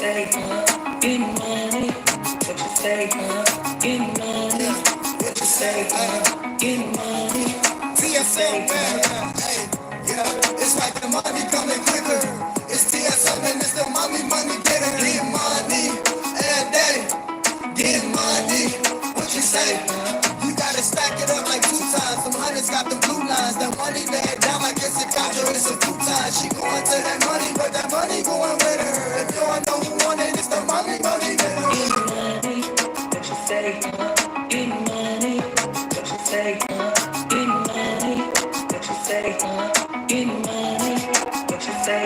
say, huh? Get money. What you say, huh? Get money. What you say, huh? Get money. TSO, man. Hey, yeah. It's like the money coming quicker. It's TSO, and it's the money getter. Get money. Every day. Get money. What you say? You gotta stack it up like 2 times. Some hunters got the blue lines. That money laid down like it's a couch or it's a futon. She going to that money, but that money going with her. If you don't know who won it, it's the money with her. Get money. What you say? Get money. What you say? Get money. What you say? Get money. What you say?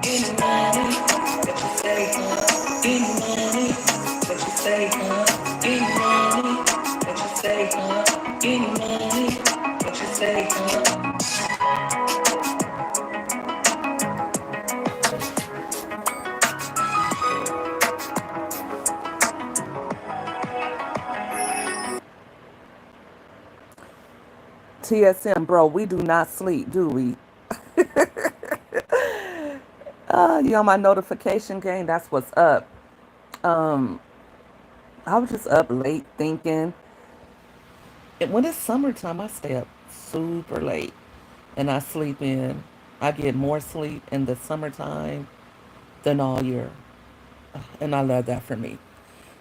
Get money. What you say? Get money. What you say? Get money. What you say? Get money. What you say? TSM, bro, we do not sleep, do we? You on my notification game? That's what's up. Um, I was just up late thinking. When it's summertime, I stay up super late and I sleep in. I get more sleep in the summertime than all year. And I love that for me.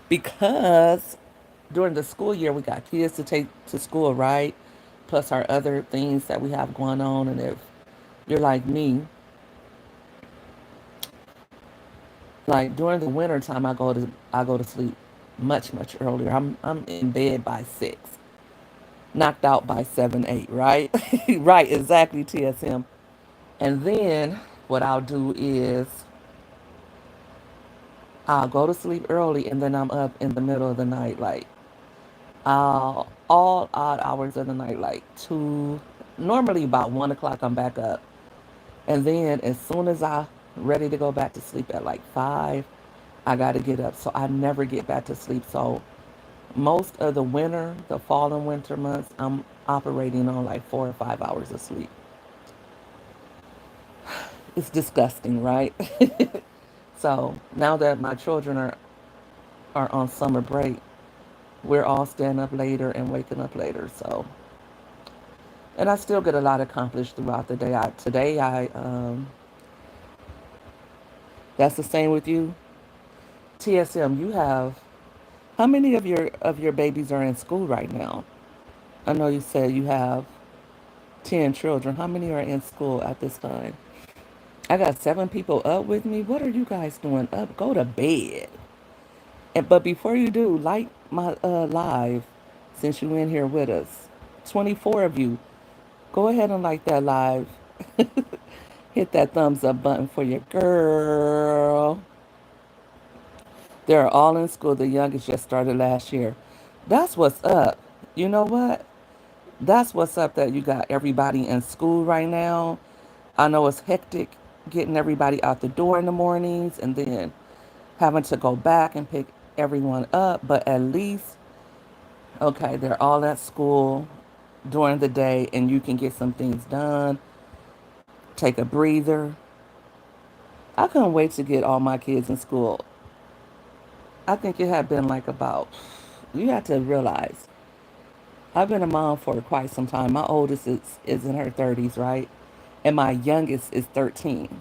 Because during the school year, we got kids to take to school, right? Plus our other things that we have going on. And if you're like me, like during the winter time, I go to sleep much earlier. I'm in bed by 6, knocked out by 7, 8. Right, right, exactly. TSM. And then what I'll do is I'll go to sleep early, and then I'm up in the middle of the night, like all odd hours of the night, like 2. Normally about 1 o'clock, I'm back up, and then as soon as I ready to go back to sleep at like 5, I got to get up. So I never get back to sleep. So most of the winter, the fall and winter months, I'm operating on like 4 or 5 hours of sleep. It's disgusting, right? So now that my children are on summer break, we're all staying up later and waking up later. So, and I still get a lot accomplished throughout the day. That's the same with you. TSM, you have, how many of your babies are in school right now? I know you said you have 10 children. How many are in school at this time? I got 7 people up with me. What are you guys doing up? Go to bed. But before you do, like my live, since you in here with us. 24 of you. Go ahead and like that live. Hit that thumbs up button for your girl. They're all in school. The youngest just started last year. That's what's up. You know what? That's what's up, that you got everybody in school right now. I know it's hectic getting everybody out the door in the mornings and then having to go back and pick everyone up, but at least, okay, they're all at school during the day and you can get some things done, take a breather. I couldn't wait to get all my kids in school. I think it had been like about, you have to realize, I've been a mom for quite some time. My oldest is in her 30s, right? And my youngest is 13.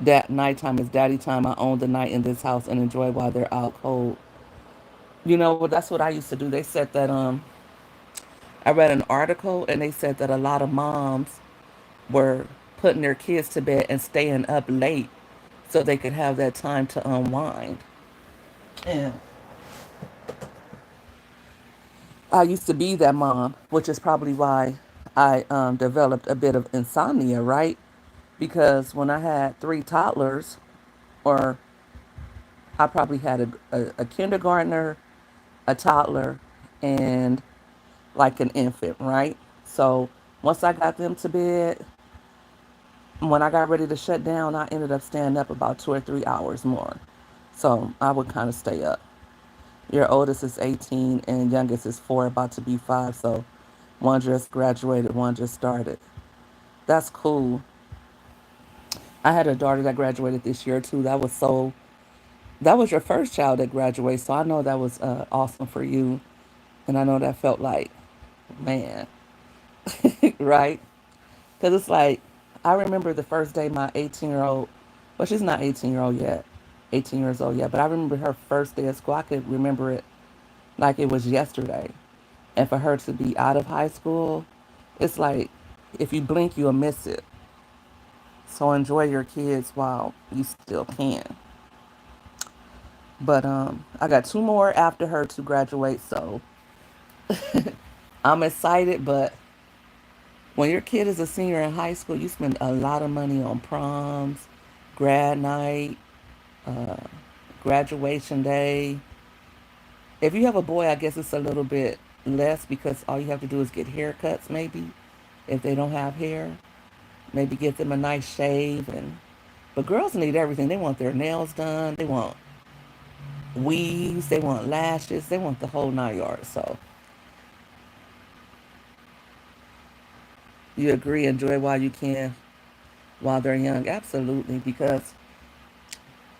That nighttime is daddy time. I own the night in this house and enjoy while they're out cold. That's what I used to do. They said that I read an article and they said that a lot of moms were putting their kids to bed and staying up late so they could have that time to unwind. And I used to be that mom, which is probably why I developed a bit of insomnia, right? Because when I had 3 toddlers, or I probably had a kindergartner, a toddler, and like an infant, right? So once I got them to bed, when I got ready to shut down, I ended up staying up about 2 or 3 hours more. So I would kind of stay up. Your oldest is 18 and youngest is 4, about to be 5. So one just graduated, one just started. That's cool. I had a daughter that graduated this year too. That was your first child that graduated, so I know that was awesome for you, and I know that felt like, man, right? Because it's like, I remember the first day my 18-year-old, well, she's not 18-year-old yet, 18 years old yet, but I remember her first day of school. I could remember it like it was yesterday. And for her to be out of high school, it's like, if you blink, you'll miss it. So enjoy your kids while you still can. But I got two more after her to graduate, so I'm excited. But when your kid is a senior in high school, you spend a lot of money on proms, grad night, uh, graduation day. If you have a boy, I guess it's a little bit less because all you have to do is get haircuts, maybe, if they don't have hair. Maybe get them a nice shave. But girls need everything. They want their nails done. They want weaves. They want lashes. They want the whole 9 yards. So you agree, enjoy while you can, while they're young. Absolutely, because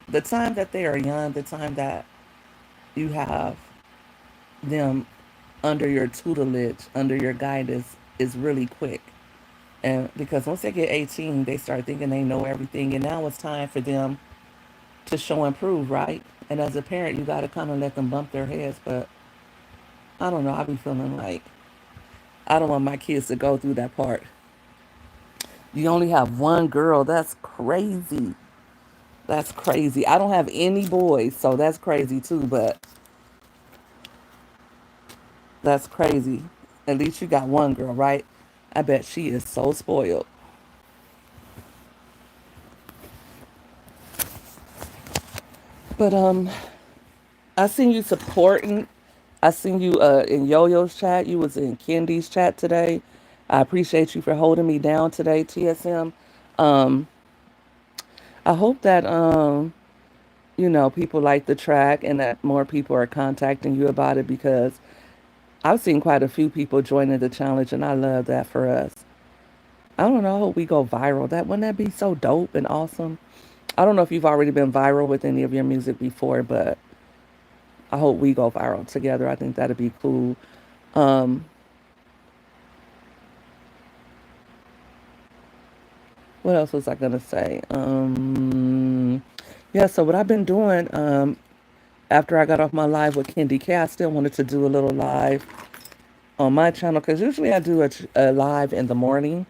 the time that they are young, the time that you have them under your tutelage, under your guidance, is really quick. And because once they get 18, they start thinking they know everything. And now it's time for them to show and prove, right? And as a parent, you got to kind of let them bump their heads. But I don't know. I be feeling like I don't want my kids to go through that part. You only have one girl. That's crazy. That's crazy. I don't have any boys, so that's crazy too. But that's crazy. At least you got one girl, right? I bet she is so spoiled. But I seen you supporting. I seen you in Yo-Yo's chat. You was in Kendi's chat today. I appreciate you for holding me down today, TSM. Um, I hope that people like the track and that more people are contacting you about it because I've seen quite a few people joining the challenge and I love that for us. I don't know, I hope we go viral. That wouldn't that be so dope and awesome? I don't know if you've already been viral with any of your music before, but I hope we go viral together. I think that'd be cool. Um, what else was I gonna say? Yeah, so what I've been doing, after I got off my live with Kendi K, I still wanted to do a little live on my channel because usually I do a live in the morning.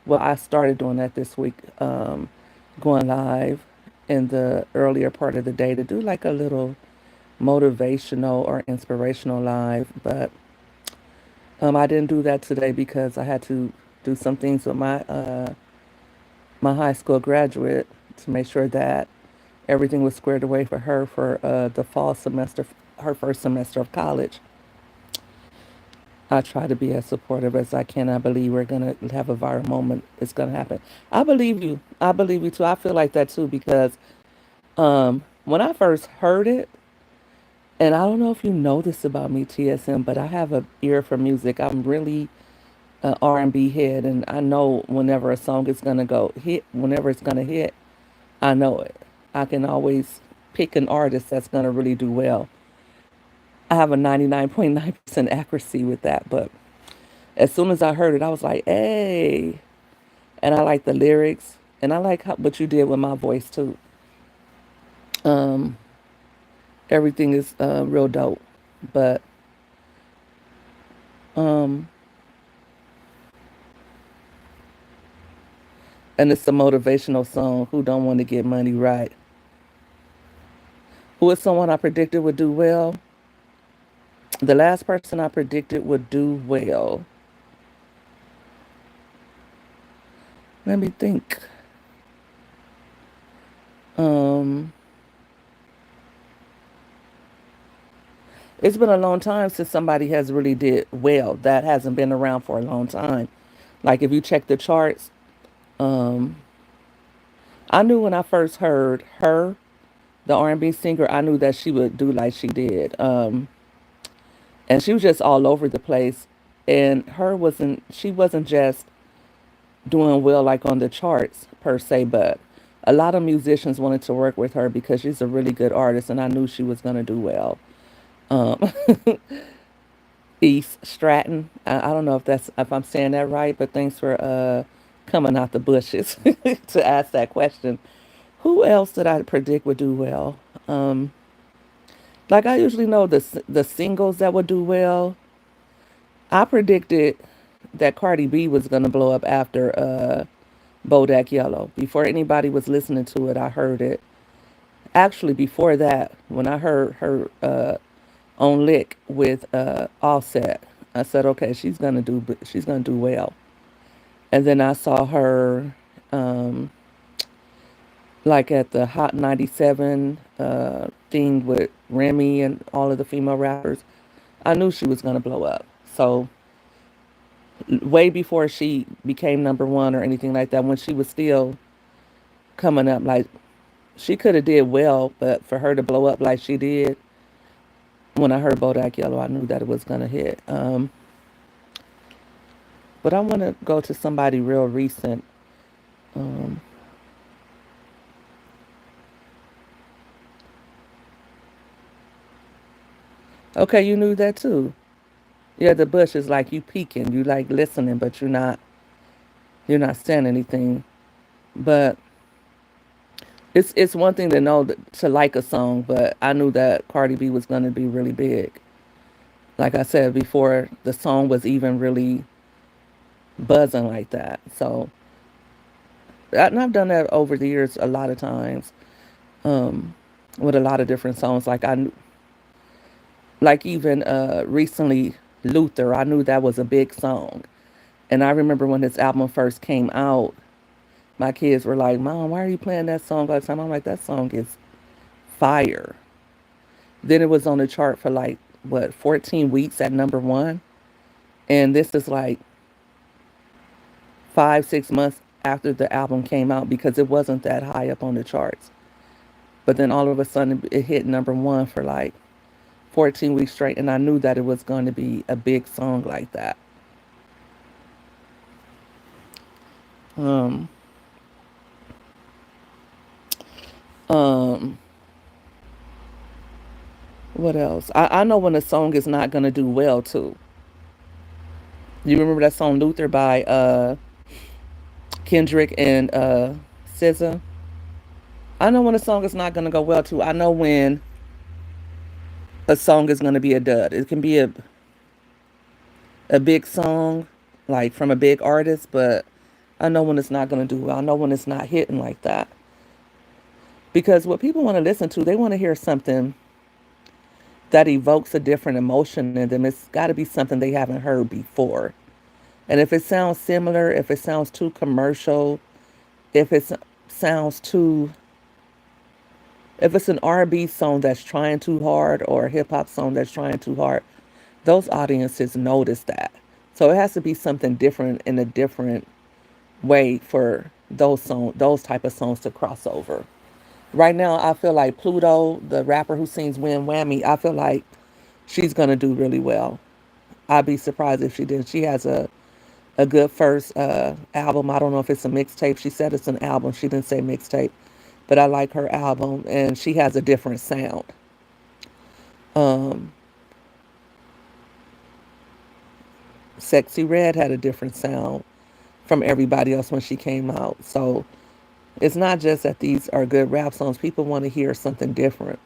Well, I started doing that this week, going live in the earlier part of the day to do like a little motivational or inspirational live. But I didn't do that today because I had to do some things with my high school graduate to make sure that everything was squared away for her for the fall semester, her first semester of college. I try to be as supportive as I can. I believe we're gonna have a viral moment. It's gonna happen. I believe you. I believe you too. I feel like that too because when I first heard it, and I don't know if you know this about me, TSM, but I have an ear for music. I'm really an R&B head, and I know whenever a song is gonna go hit, whenever it's gonna hit, I know it. I can always pick an artist that's gonna really do well. I have a 99.9% accuracy with that, but as soon as I heard it, I was like, hey. And I like the lyrics. And I like what you did with my voice, too. Um, Everything is real dope. But, um, and it's a motivational song. Who don't want to get money right? Who is someone I predicted would do well? The last person I predicted would do well. Let me think. Um, it's been a long time since somebody has really did well. That hasn't been around for a long time. Like if you check the charts, um, I knew when I first heard her, the R&B singer, I knew that she would do like she did. And she was just all over the place. And she wasn't just doing well like on the charts per se, but a lot of musicians wanted to work with her because she's a really good artist, and I knew she was gonna do well. Um, East Stratton. I don't know if I'm saying that right, but thanks for coming out the bushes to ask that question. Who else did I predict would do well? Um, like I usually know the singles that would do well. I predicted that Cardi B was gonna blow up after Bodak Yellow. Before anybody was listening to it, I heard it. Actually, before that, when I heard her on Lick with Offset, I said, okay, she's gonna do well. And then I saw her um, like at the Hot 97 thing with Remy and all of the female rappers. I knew she was gonna blow up. So way before she became number one or anything like that, when she was still coming up, like she could have did well, but for her to blow up like she did, when I heard Bodak Yellow, I knew that it was gonna hit. But I want to go to somebody real recent. Um, okay, you knew that too. Yeah, the bush is like you peeking, you like listening, but you're not saying anything. But it's one thing to know to like a song, but I knew that Cardi B was gonna be really big. Like I said before, the song was even really buzzing like that. So and I've done that over the years a lot of times um, with a lot of different songs. Like even recently Luther, I knew that was a big song. And I remember when his album first came out, my kids were like, Mom, why are you playing that song all the time? I'm like, that song is fire. Then it was on the chart for like, what, 14 weeks at number one. And this is like 5, 6 months after the album came out because it wasn't that high up on the charts. But then all of a sudden it hit number one for like 14 weeks straight. And I knew that it was going to be a big song like that. Um, um, what else? I know when a song is not going to do well too. You remember that song Luther by Kendrick and SZA? I know when a song is not going to go well too. I know when a song is going to be a dud. It can be a big song, like from a big artist, but I know when it's not going to do well. I know when it's not hitting like that. Because what people want to listen to, they want to hear something that evokes a different emotion in them. It's got to be something they haven't heard before. And if it sounds similar, if it sounds too commercial, if it sounds too, if it's an R&B song that's trying too hard or a hip hop song that's trying too hard, those audiences notice that. So it has to be something different in a different way for those type of songs to cross over. Right now, I feel like Pluto, the rapper who sings "Win Whammy," I feel like she's gonna do really well. I'd be surprised if she did. She has a good first album. I don't know if it's a mixtape. She said it's an album. She didn't say mixtape, but I like her album, and she has a different sound. Um, Sexy Red had a different sound from everybody else when she came out. So it's not just that these are good rap songs. People want to hear something different.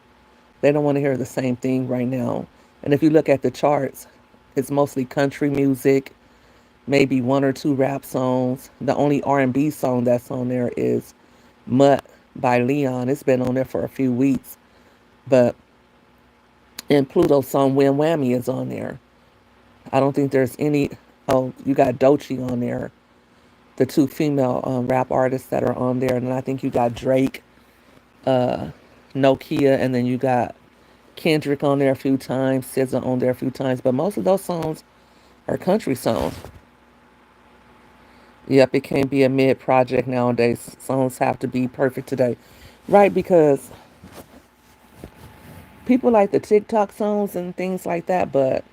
They don't want to hear the same thing right now. And if you look at the charts, it's mostly country music, maybe one or two rap songs. The only R&B song that's on there is Mutt by Leon. It's been on there for a few weeks. But and Pluto's song Win Whammy is on there. I don't think there's any. Oh, you got Doechii on there, the two female rap artists that are on there. And I think you got Drake, uh, Nokia, and then you got Kendrick on there a few times, SZA on there a few times. But most of those songs are country songs. Yep, it can't be a mid project nowadays. Songs have to be perfect today. Right, because people like the TikTok songs and things like that, but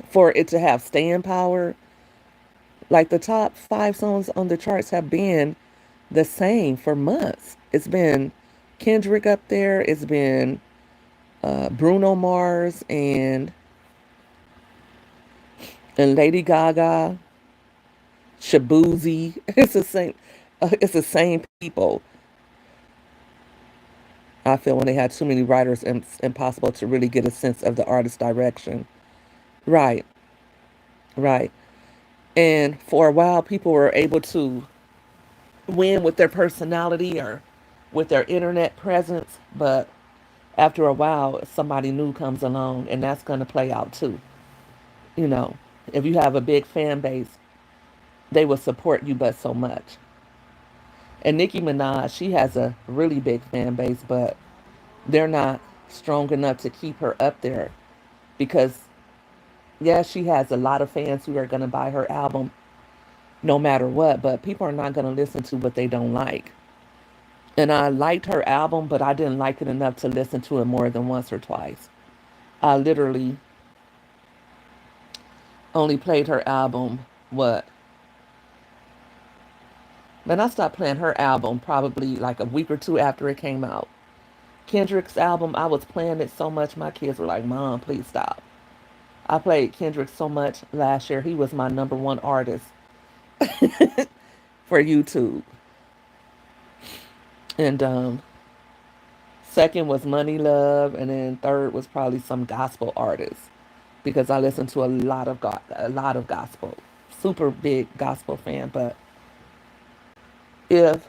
for it to have staying power, Like the top 5 songs on the charts have been the same for months. It's been Kendrick up there. It's been Bruno Mars and Lady Gaga, Shabuzi. It's the same. It's the same people. I feel when they had too many writers, it's impossible to really get a sense of the artist's direction. Right, right. And for a while, people were able to win with their personality or with their internet presence, but after a while, somebody new comes along, and that's going to play out too. You know, if you have a big fan base, they will support you but so much. And Nicki Minaj, she has a really big fan base, but they're not strong enough to keep her up there because, yeah, she has a lot of fans who are going to buy her album no matter what, but people are not going to listen to what they don't like. And I liked her album, but I didn't like it enough to listen to it more than once or twice. I literally only played her album, what? Man, I stopped playing her album probably like a week or two after it came out. Kendrick's album, I was playing it so much, my kids were like, Mom, please stop. I played Kendrick so much last year. He was my number one artist for YouTube. And second was Money Love, and then third was probably some gospel artists because I listen to a lot of gospel. Super big gospel fan, but if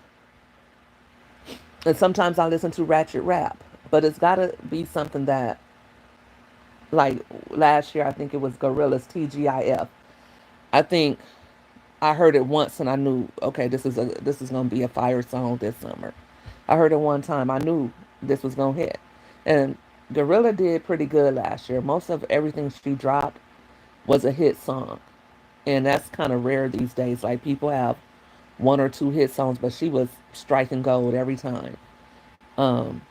and sometimes I listen to ratchet rap, but it's got to be something that like last year I think it was Gorillaz TGIF. I think I heard it once and I knew okay this is gonna be a fire song this summer. I heard it one time I knew this was gonna hit, and Gorilla did pretty good last year. Most of everything she dropped was a hit song, and that's kind of rare these days. Like people have one or two hit songs, but she was striking gold every time. Um,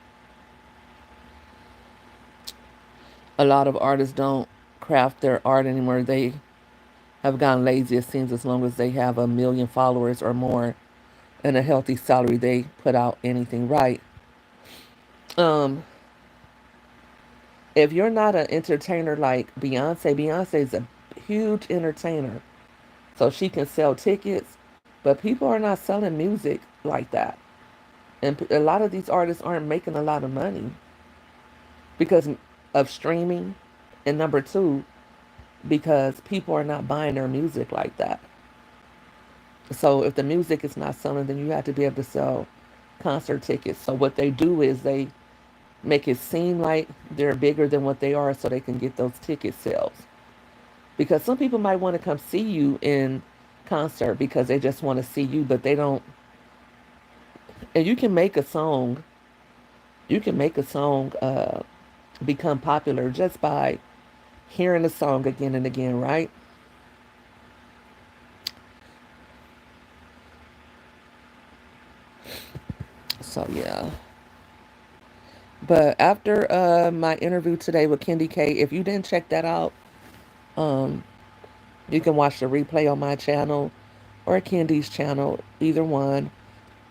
a lot of artists don't craft their art anymore. They have gotten lazy, it seems, as long as they have 1 million followers or more and a healthy salary, they put out anything right. Um, if you're not an entertainer like Beyonce is a huge entertainer. So she can sell tickets, but people are not selling music like that. And a lot of these artists aren't making a lot of money because of streaming. And number two, because people are not buying their music like that. So if the music is not selling, then you have to be able to sell concert tickets. So what they do is they make it seem like they're bigger than what they are so they can get those ticket sales. Because some people might want to come see you in concert because they just want to see you, but they don't. And you can make a song become popular just by hearing the song again and again, right? So yeah. But after my interview today with Kendi K, if you didn't check that out, um, you can watch the replay on my channel or Kendi's channel, either one.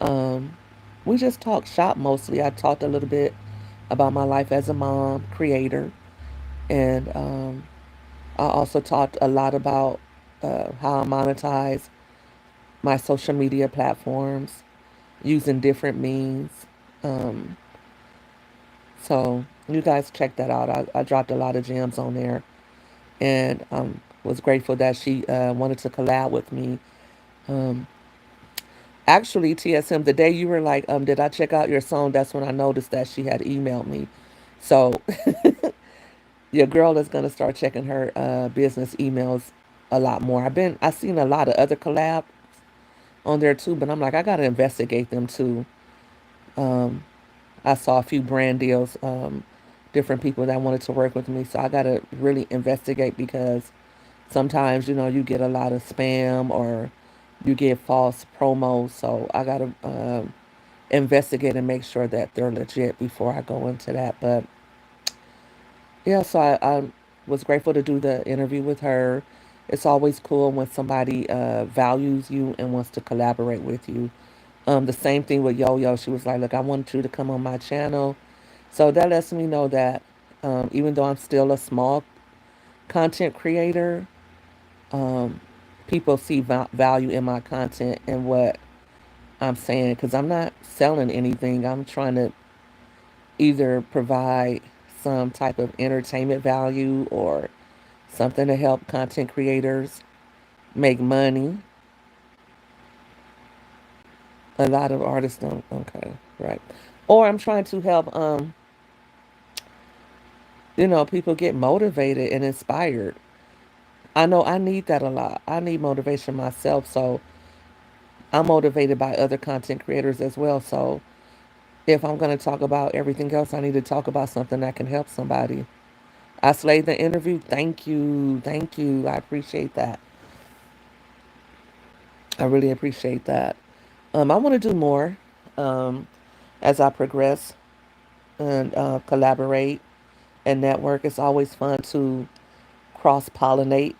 Um, we just talked shop mostly. I talked a little bit about my life as a mom, creator, and I also talked a lot about how I monetize my social media platforms using different means. Um, so you guys check that out. I dropped a lot of gems on there, and was grateful that she wanted to collab with me. Um, Actually, TSM, the day you were like, did I check out your song? That's when I noticed that she had emailed me. So your girl is gonna start checking her business emails a lot more. I seen a lot of other collabs on there too, but I'm like, I gotta investigate them too. Um, I saw a few brand deals, different people that wanted to work with me, so I gotta really investigate because sometimes you get a lot of spam or you get false promos. So I gotta investigate and make sure that they're legit before I go into that. But yeah, so I was grateful to do the interview with her. It's always cool when somebody values you and wants to collaborate with you. The same thing with Yo Yo. She was like, "Look, I want you to come on my channel." So that lets me know that even though I'm still a small content creator, um, people see value in my content and what I'm saying because I'm not selling anything. I'm trying to either provide some type of entertainment value or something to help content creators make money. A lot of artists don't. Okay, right. Or I'm trying to help, people get motivated and inspired. I know I need that a lot. I need motivation myself. So I'm motivated by other content creators as well. So if I'm going to talk about everything else, I need to talk about something that can help somebody. I slayed the interview. Thank you. Thank you. I appreciate that. I really appreciate that. I want to do more um, as I progress and collaborate and network. It's always fun to cross pollinate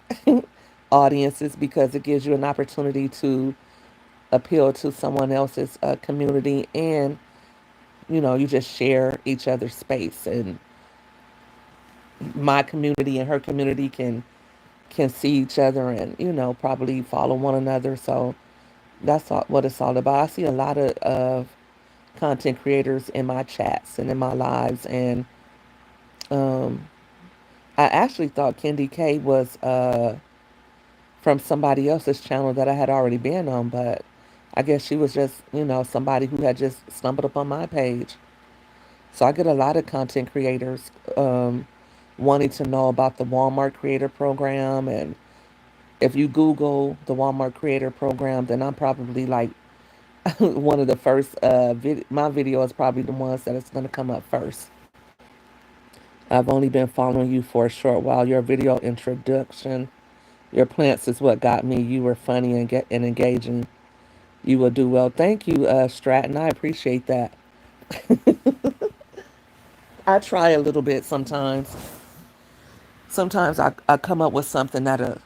audiences because it gives you an opportunity to appeal to someone else's community and you just share each other's space and my community and her community can see each other and probably follow one another. So that's what it's all about. I see a lot of content creators in my chats and in my lives, and um, I actually thought Kendi K was from somebody else's channel that I had already been on, but I guess she was just somebody who had just stumbled upon my page. So I get a lot of content creators wanting to know about the Walmart Creator Program, and if you Google the Walmart Creator Program, then I'm probably like one of the first. My video is probably the ones that is going to come up first. I've only been following you for a short while. Your video introduction, your plants is what got me. You were funny and engaging. You will do well. Thank you, Stratton. I appreciate that. I try a little bit sometimes. Sometimes I come up with something that'll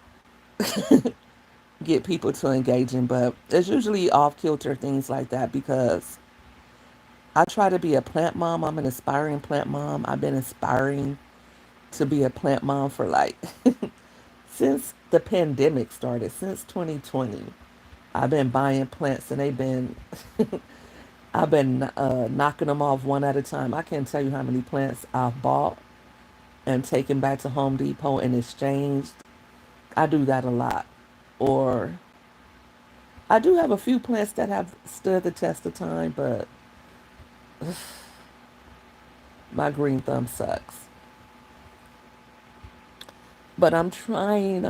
get people to engage in, but it's usually off kilter things like that because I try to be a plant mom. I'm an aspiring plant mom. I've been aspiring to be a plant mom for like since the pandemic started, since 2020. I've been buying plants and I've been knocking them off one at a time. I can't tell you how many plants I've bought and taken back to Home Depot and exchanged. I do that a lot. Or I do have a few plants that have stood the test of time, but my green thumb sucks. But I'm trying.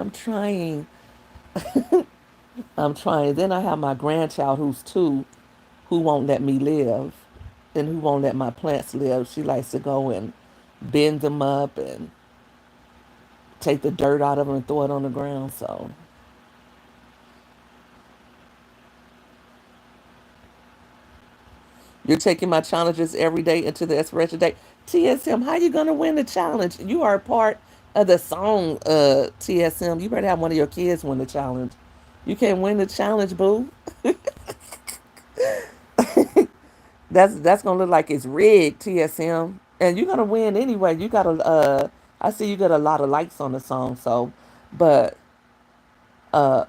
Then I have my grandchild who's 2 who won't let me live and who won't let my plants live. She likes to go and bend them up and take the dirt out of them and throw it on the ground. So you're taking my challenges every day into the expiration date. TSM, how you gonna win the challenge? You are a part of the song, TSM. You better have one of your kids win the challenge. You can't win the challenge, boo. That's gonna look like it's rigged, TSM. And you're gonna win anyway. You got a I see you got a lot of likes on the song, so but uh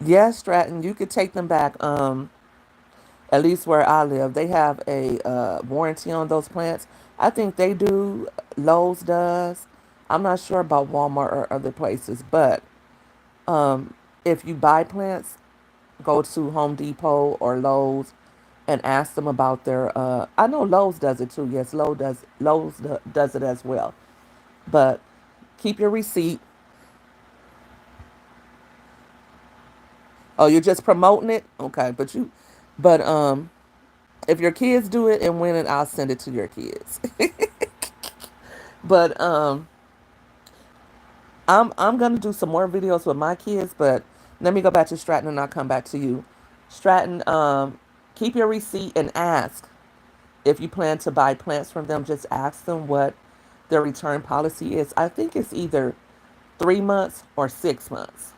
yeah, Stratton, you could take them back. At least where I live, they have a warranty on those plants. I think they do. Lowe's does. I'm not sure about Walmart or other places, but um, if you buy plants, go to Home Depot or Lowe's and ask them about their. I know Lowe's does it too. Yes, Lowe's does it as well. But keep your receipt. Oh, you're just promoting it, okay? But if your kids do it and win it, I'll send it to your kids. But I'm gonna do some more videos with my kids. But let me go back to Stratton and I'll come back to you. Stratton, keep your receipt and ask if you plan to buy plants from them. Just ask them what their return policy is. I think it's either 3 months or 6 months.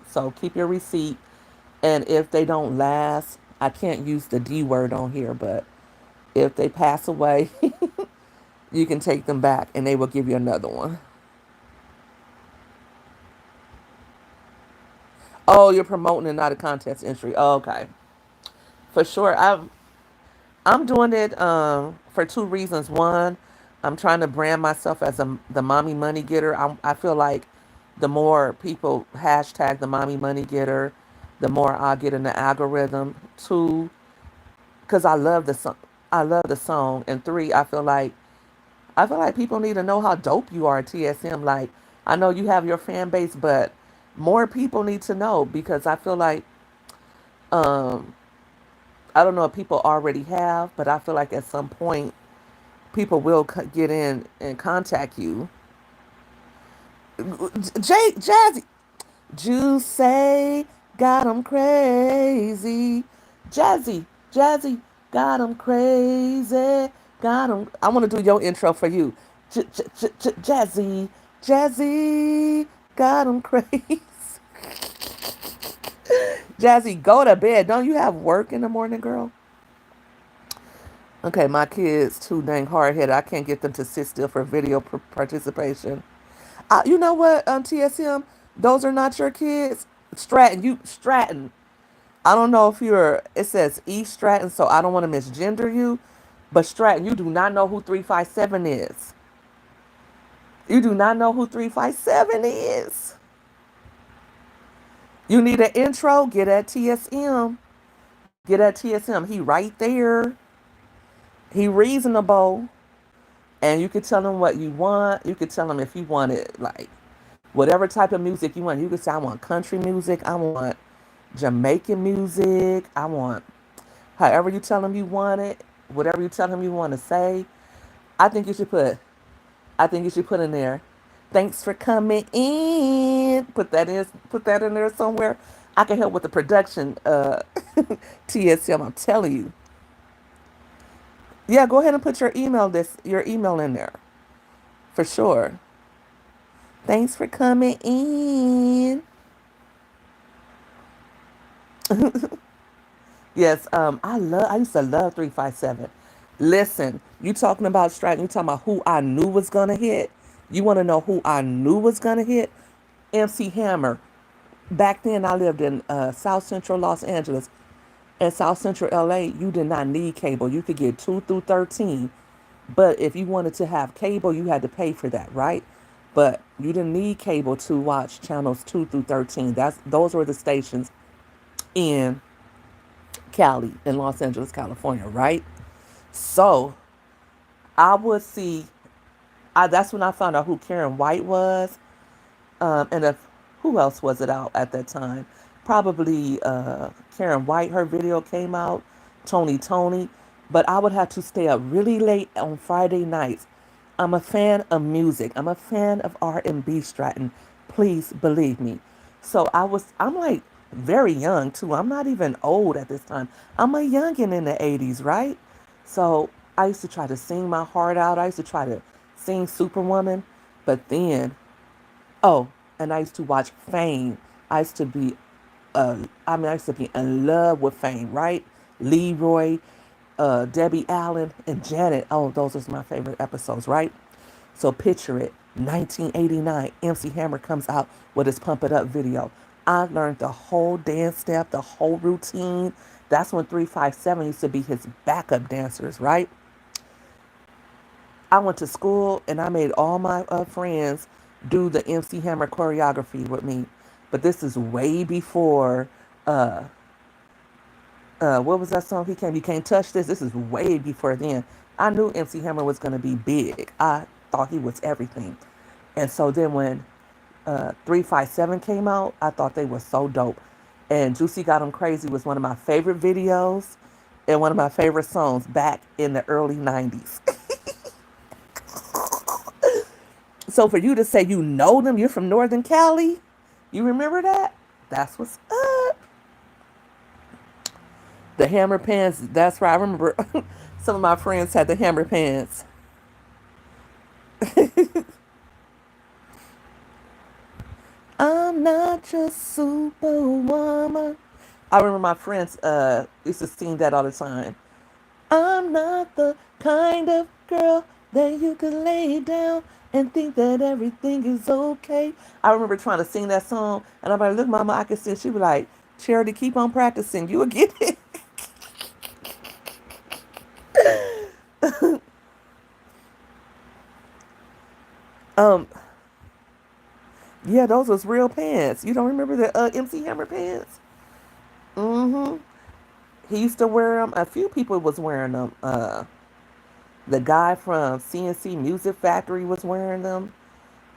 So keep your receipt. And if they don't last, I can't use the D word on here, but if they pass away, you can take them back and they will give you another one. Oh, you're promoting and not a contest entry. Oh, okay. For sure. I'm doing it for two reasons. One, I'm trying to brand myself as the mommy money getter. I feel like the more people hashtag the mommy money getter, the more I get in the algorithm. Two, because I love the song. I love the song. And three, I feel like people need to know how dope you are, TSM. Like, I know you have your fan base, but more people need to know because I feel like um I don't know if people already have, but I feel like at some point people will get in and contact you. Jazzy, Juice say got 'em crazy. Jazzy, Jazzy, got 'em crazy. Got 'em. I want to do your intro for you. Jazzy, Jazzy, got 'em crazy. Jazzy, go to bed. Don't you have work in the morning, girl? Okay, my kids too dang hard headed. I can't get them to sit still for video participation. You know what, TSM? Those are not your kids. Stratton. I don't know if you're. It says E Stratton, so I don't want to misgender you. But Stratton, you do not know who 357 is. You do not know who 357 is. You need an intro. Get at TSM. Get at TSM. He right there. He reasonable. And you could tell him what you want. You could tell him if you want it, like, whatever type of music you want. You could say, I want country music. I want Jamaican music. I want, however you tell him you want it, whatever you tell him you want to say. I think you should put, I think you should put in there, thanks for coming in. Put that in there somewhere. I can help with the production, TSM, I'm telling you. Yeah, go ahead and put your email in there. For sure. Thanks for coming in. Yes, I used to love 357. Listen, you talking about Stratton, you talking about who I knew was gonna hit. You wanna know who I knew was gonna hit? MC Hammer. Back then I lived in South Central Los Angeles. In South Central LA, you did not need cable. You could get 2 through 13. But if you wanted to have cable, you had to pay for that, right? But you didn't need cable to watch channels 2 through 13. Those were the stations in Cali, in Los Angeles, California, right? So I would see. That's when I found out who Karen White was, and if who else was it out at that time? Probably Karen White. Her video came out. Tony. But I would have to stay up really late on Friday nights. I'm a fan of music. I'm a fan of R&B, Stratton. Please believe me. So I'm like very young too. I'm not even old at this time. I'm a youngin' in the 80s, right? So I used to try to sing my heart out. I used to try to sing Superwoman. But then, oh, and I used to watch Fame. I used to be, I used to be in love with Fame, right? Leroy, Debbie Allen, and Janet. Oh, those are my favorite episodes, right? So picture it, 1989, MC Hammer comes out with his Pump It Up video. I learned the whole dance step, the whole routine. That's when 357 used to be his backup dancers, right? I went to school and I made all my friends do the MC Hammer choreography with me. But this is way before, uh, what was that song he came? You Can't Touch This. This is way before then. I knew MC Hammer was going to be big. I thought he was everything. And so then when 357 came out, I thought they were so dope. And Juicy Got 'em Crazy was one of my favorite videos and one of my favorite songs back in the early 90s. So for you to say you know them, you're from Northern Cali, you remember that? That's what's up. The hammer pants, that's right. I remember some of my friends had the hammer pants. I'm not just superwoman. I remember my friends used to sing that all the time. I'm not the kind of girl that you could lay down and think that everything is okay. I remember trying to sing that song, and I'm like, look, mama, I can sing. She was like, Charity, keep on practicing. You will get it. um, yeah, those was real pants. You don't remember the MC Hammer pants? Mm-hmm. He used to wear them. A few people was wearing them. The guy from CNC Music Factory was wearing them.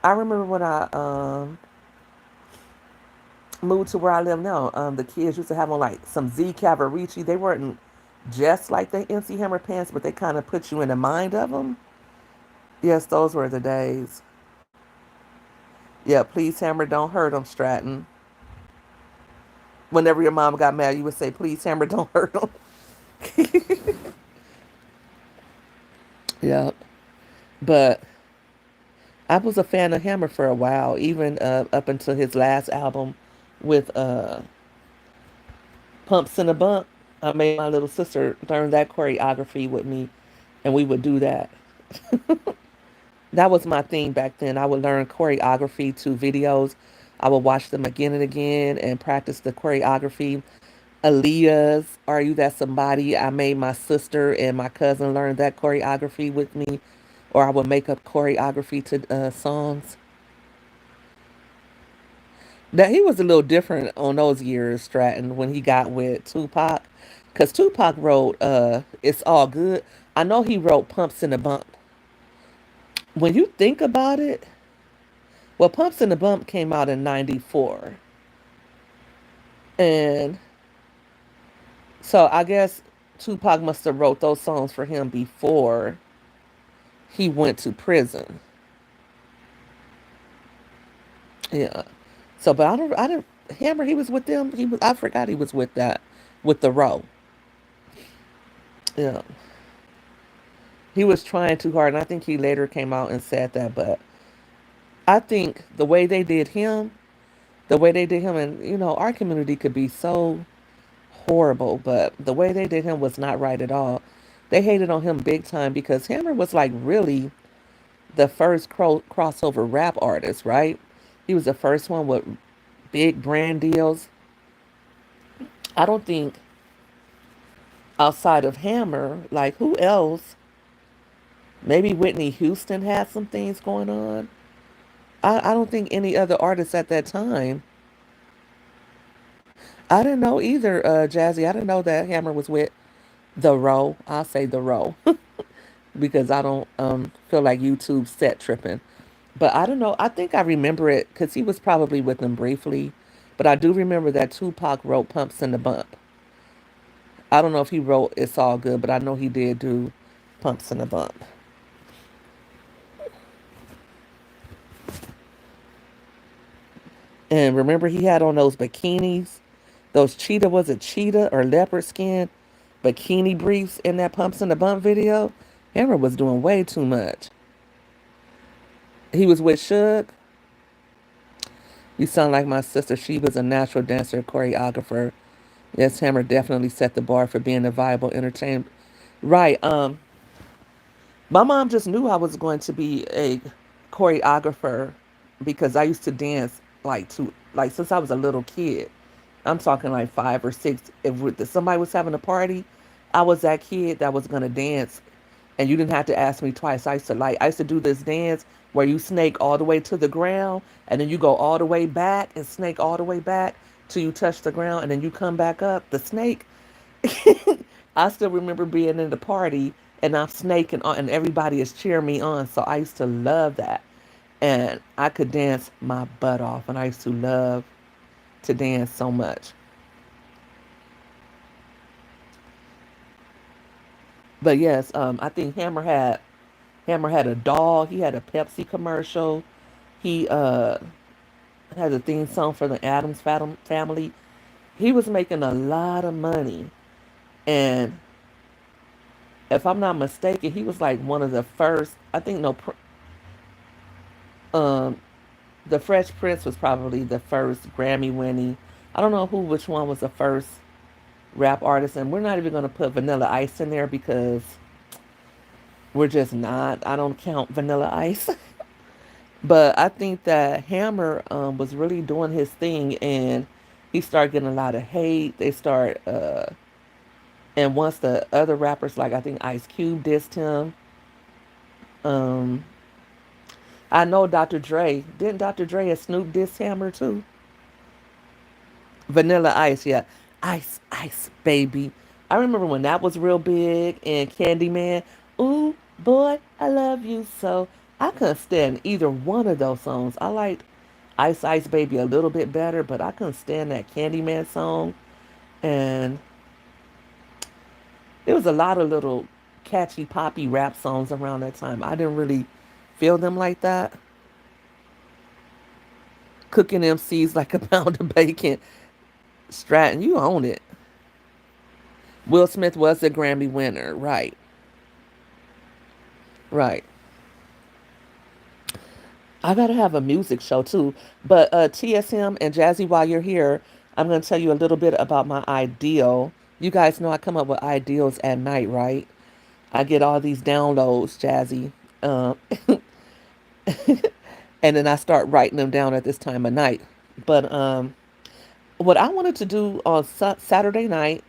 I remember when I moved to where I live now, the kids used to have on like some Z Cavaricci. They weren't just like the MC Hammer pants, but they kind of put you in the mind of them. Yes, those were the days. Yeah, please Hammer, don't hurt them, Stratton. Whenever your mom got mad, you would say, please Hammer, don't hurt them. Yeah, but I was a fan of Hammer for a while, even up until his last album with Pumps in a Bump. I made my little sister learn that choreography with me, and we would do that. That was my thing back then. I would learn choreography to videos. I would watch them again and again and practice the choreography. Aaliyah's Are You That Somebody? I made my sister and my cousin learn that choreography with me, or I would make up choreography to songs. Now, he was a little different on those years, Stratton, when he got with Tupac. Because Tupac wrote It's All Good. I know he wrote Pumps in the Bump. When you think about it, well, Pumps in the Bump came out in 94. And so I guess Tupac must have wrote those songs for him before he went to prison. Yeah. So, but I don't, Hammer, he was with them. I forgot he was with that, with the Row. Yeah. He was trying too hard. And I think he later came out and said that. But I think the way they did him, and our community could be so horrible, but the way they did him was not right at all. They hated on him big time because Hammer was like really the first crossover rap artist, right? He was the first one with big brand deals. I don't think outside of Hammer, like who else? Maybe Whitney Houston had some things going on. I don't think any other artists at that time. I didn't know either, Jazzy. I didn't know that Hammer was with the Row. I'll say the Row because I don't feel like YouTube set tripping. But I don't know. I think I remember it because he was probably with them briefly. But I do remember that Tupac wrote Pumps in the Bump. I don't know if he wrote It's All Good, but I know he did do Pumps in the Bump. And remember, he had on those bikinis, those cheetah, was it cheetah or leopard skin bikini briefs in that Pumps in the Bump video? Hammer was doing way too much. He was with Suge. You sound like my sister. She was a natural dancer, choreographer. Yes, Hammer definitely set the bar for being a viable entertainment. Right. My mom just knew I was going to be a choreographer because I used to dance like since I was a little kid. I'm talking like 5 or 6. If somebody was having a party, I was that kid that was gonna dance, and you didn't have to ask me twice. I used to do this dance where you snake all the way to the ground, and then you go all the way back and snake all the way back till you touch the ground, and then you come back up. The snake. I still remember being in the party and I'm snaking on, and everybody is cheering me on. So I used to love that, and I could dance my butt off, and I used to love to dance so much. But yes, I think Hammer had a doll. He had a Pepsi commercial. He had a theme song for the Family. He was making a lot of money, and if I'm not mistaken, he was like one of the first. I think no, The Fresh Prince was probably the first Grammy winning. I don't know which one was the first rap artist, and we're not even going to put Vanilla Ice in there because we're just not. I don't count Vanilla Ice. But I think that Hammer was really doing his thing, and he started getting a lot of hate. And once the other rappers, like I think Ice Cube dissed him. Um, I know Dr. Dre. Didn't Dr. Dre and Snoop diss Hammer too? Vanilla Ice, yeah. Ice, ice, baby. I remember when that was real big and Candyman. Ooh, boy, I love you so. I couldn't stand either one of those songs. I liked Ice Ice Baby a little bit better, but I couldn't stand that Candyman song. And there was a lot of little catchy poppy rap songs around that time. I didn't really feel them like that. Cooking MCs like a pound of bacon. Stratton, you own it. Will Smith was a Grammy winner. Right. Right. I gotta have a music show too. But TSM and Jazzy, while you're here, I'm gonna tell you a little bit about my ideal. You guys know I come up with ideals at night, right? I get all these downloads, Jazzy. Um, and then I start writing them down at this time of night. But what I wanted to do on Saturday night,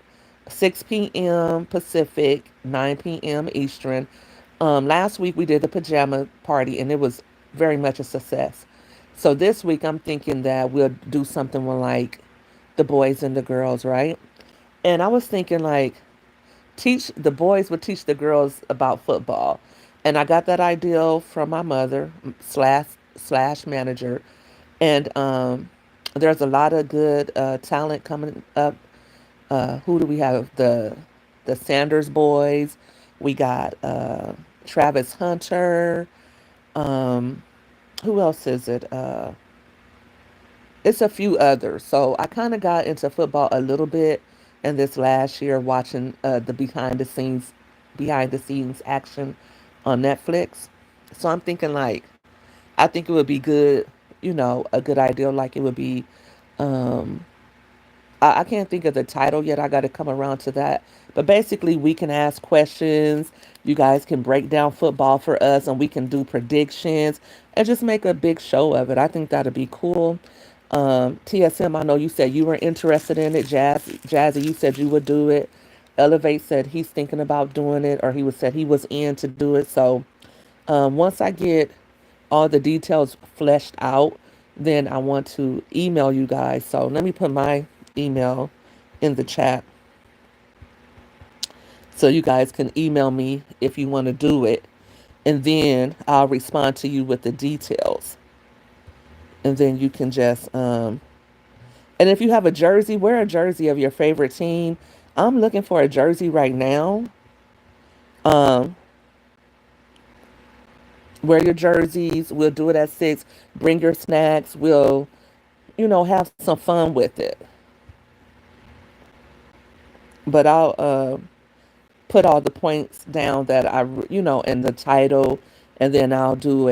6 p.m. Pacific, 9 p.m. Eastern. Last week we did the pajama party and it was very much a success. So this week I'm thinking that we'll do something with like the boys and the girls, right? And I was thinking like teach the boys would teach the girls about football. And I got that idea from my mother slash manager. And there's a lot of good talent coming up. Who do we have? The Sanders boys. We got Travis Hunter. Um, who else is it? It's a few others. So I kind of got into football a little bit in this last year, watching the behind the scenes action on Netflix. So I'm thinking like, I think it would be good, a good idea. Like it would be um, I can't think of the title yet. I got to come around to that. But basically, we can ask questions. You guys can break down football for us, and we can do predictions and just make a big show of it. I think that'd be cool. TSM, I know you said you were interested in it. Jazzy, you said you would do it. Elevate said he's thinking about doing it, or he was said he was in to do it. So once I get all the details fleshed out, then I want to email you guys. So let me put my email in the chat so you guys can email me if you want to do it. And then I'll respond to you with the details. And then you can just, and if you have a jersey, wear a jersey of your favorite team. I'm looking for a jersey right now. Um, wear your jerseys. We'll do it at 6. Bring your snacks. We'll, have some fun with it. But I'll put all the points down that in the title, and then I'll do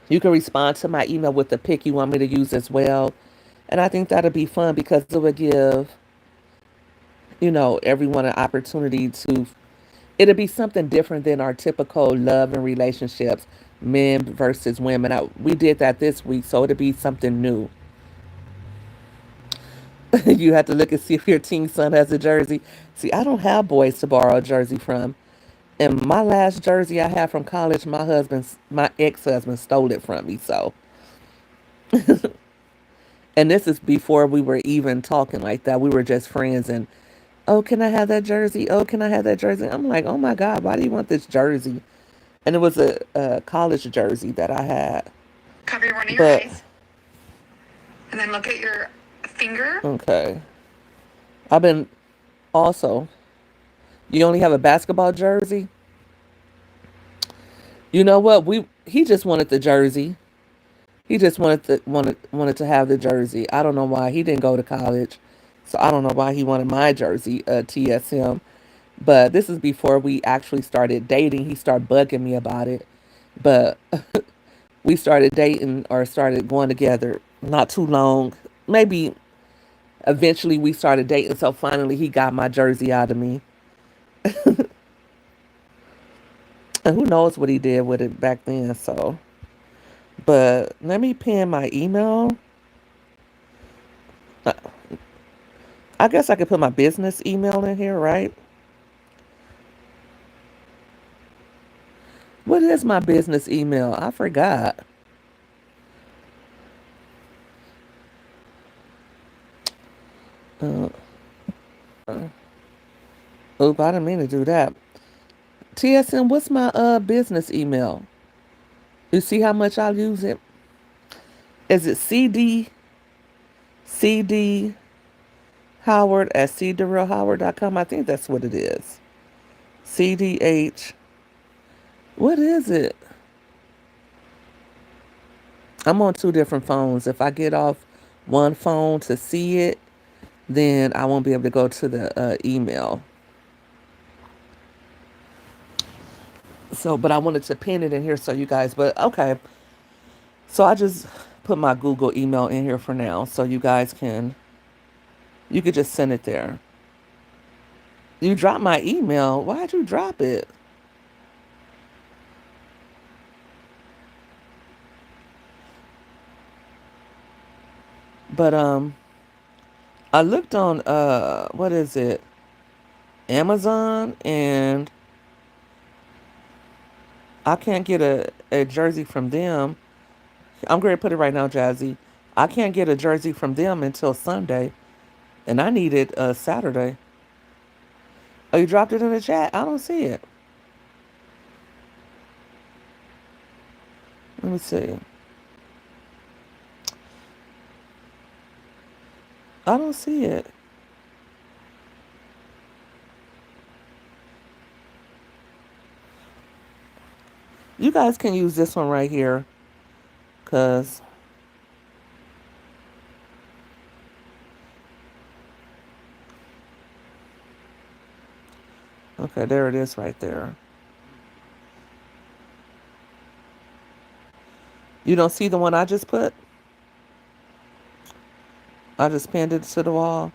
you can respond to my email with the pick you want me to use as well. And I think that'll be fun because it would give, everyone an opportunity to, it'll be something different than our typical love and relationships, men versus women. We did that this week, so it'll be something new. You have to look and see if your teen son has a jersey. See, I don't have boys to borrow a jersey from. And my last jersey I had from college, my ex-husband stole it from me. So, and this is before we were even talking like that. We were just friends and, oh, can I have that jersey? Oh, can I have that jersey? I'm like, oh my God, why do you want this jersey? And it was a college jersey that I had. Cover one of your But, eyes and then look at your finger. okay. I've been also, you only have a basketball jersey? You know what? He just wanted the jersey. He just wanted to have the jersey. I don't know why he didn't go to college, so I don't know why he wanted my jersey. TSM, but this is before we actually started dating. He started bugging me about it, but We started dating or started going together not too long. Maybe eventually we started dating. So finally he got my jersey out of me. And who knows what he did with it back then. So, but let me pin my email. Uh, I guess I could put my business email in here, right? What is my business email? I forgot. Uh, Oop, I didn't mean to do that. TSM, what's my business email? You see how much I use it? Is it CD Howard at cdarrellhoward.com? I think that's what it is. CDH. What is it? I'm on two different phones. If I get off one phone to see it, then I won't be able to go to the email. So, but I wanted to pin it in here so you guys, but okay. So I just put my Google email in here for now so you could just send it there. You dropped my email. Why'd you drop it? But I looked on what is it? Amazon, and I can't get a jersey from them. I'm going to put it right now, Jazzy. I can't get a jersey from them until Sunday, and I need it Saturday. Oh, you dropped it in the chat? I don't see it. Let me see. I don't see it. You guys can use this one right here, cause okay, there it is right there. You don't see the one I just put? I just pinned it to the wall.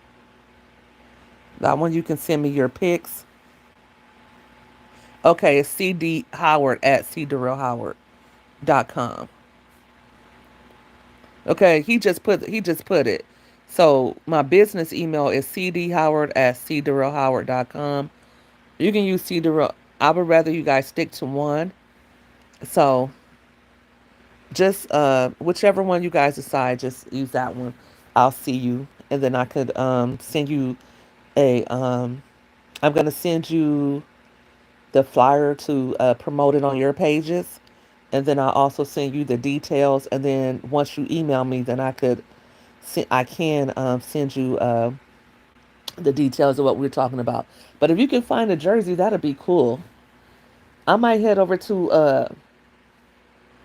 That one you can send me your pics. Okay, it's CD Howard at cdarrellhoward.com. Okay, he just put it. So my business email is cdhoward at cdarrellhoward.com. You can use cdarrell. I would rather you guys stick to one. So just whichever one you guys decide, just use that one. I'll see you, and then I could send you a I'm gonna send you the flyer to promote it on your pages, and then I'll also send you the details. And then once you email me, then I can send you the details of what we're talking about. But if you can find a jersey, that'd be cool. I might head over to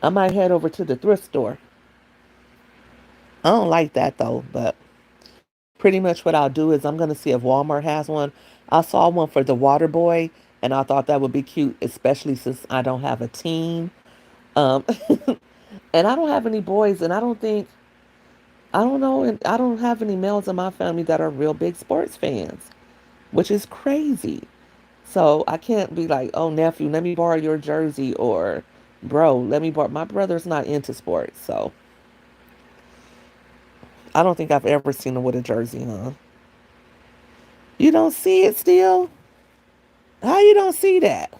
the thrift store. I don't like that though, but pretty much what I'll do is I'm gonna see if Walmart has one. I saw one for the water boy, and I thought that would be cute, especially since I don't have a teen. Um, and I don't have any boys, and I don't know, and I don't have any males in my family that are real big sports fans, which is crazy. So I can't be like, oh, nephew, let me borrow your jersey, or bro, let me borrow. My brother's not into sports, so I don't think I've ever seen him with a jersey, huh? You don't see it still? How you don't see that?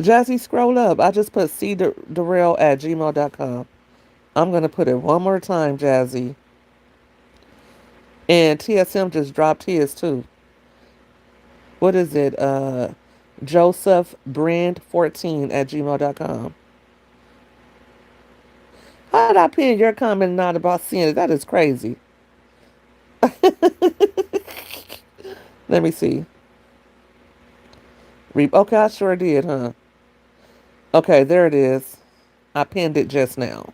Jazzy, scroll up. I just put cdarrell at gmail.com. I'm going to put it one more time, Jazzy. And TSM just dropped his too. What is it? Joseph Brand 14 at gmail.com. How did I pin your comment not about seeing it? That is crazy. Let me see. Okay, I sure did, huh? Okay, there it is. I pinned it just now.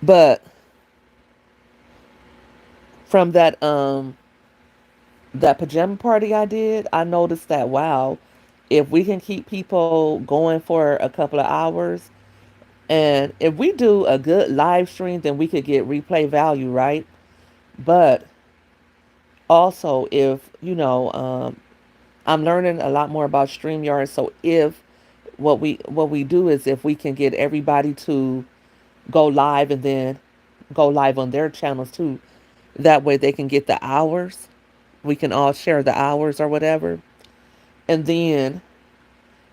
But from that pajama party I did, I noticed that wow, if we can keep people going for a couple of hours, and if we do a good live stream, then we could get replay value, right? But also, if I'm learning a lot more about StreamYard. So if what we do is if we can get everybody to go live and then go live on their channels too, that way they can get the hours. We can all share the hours or whatever, and then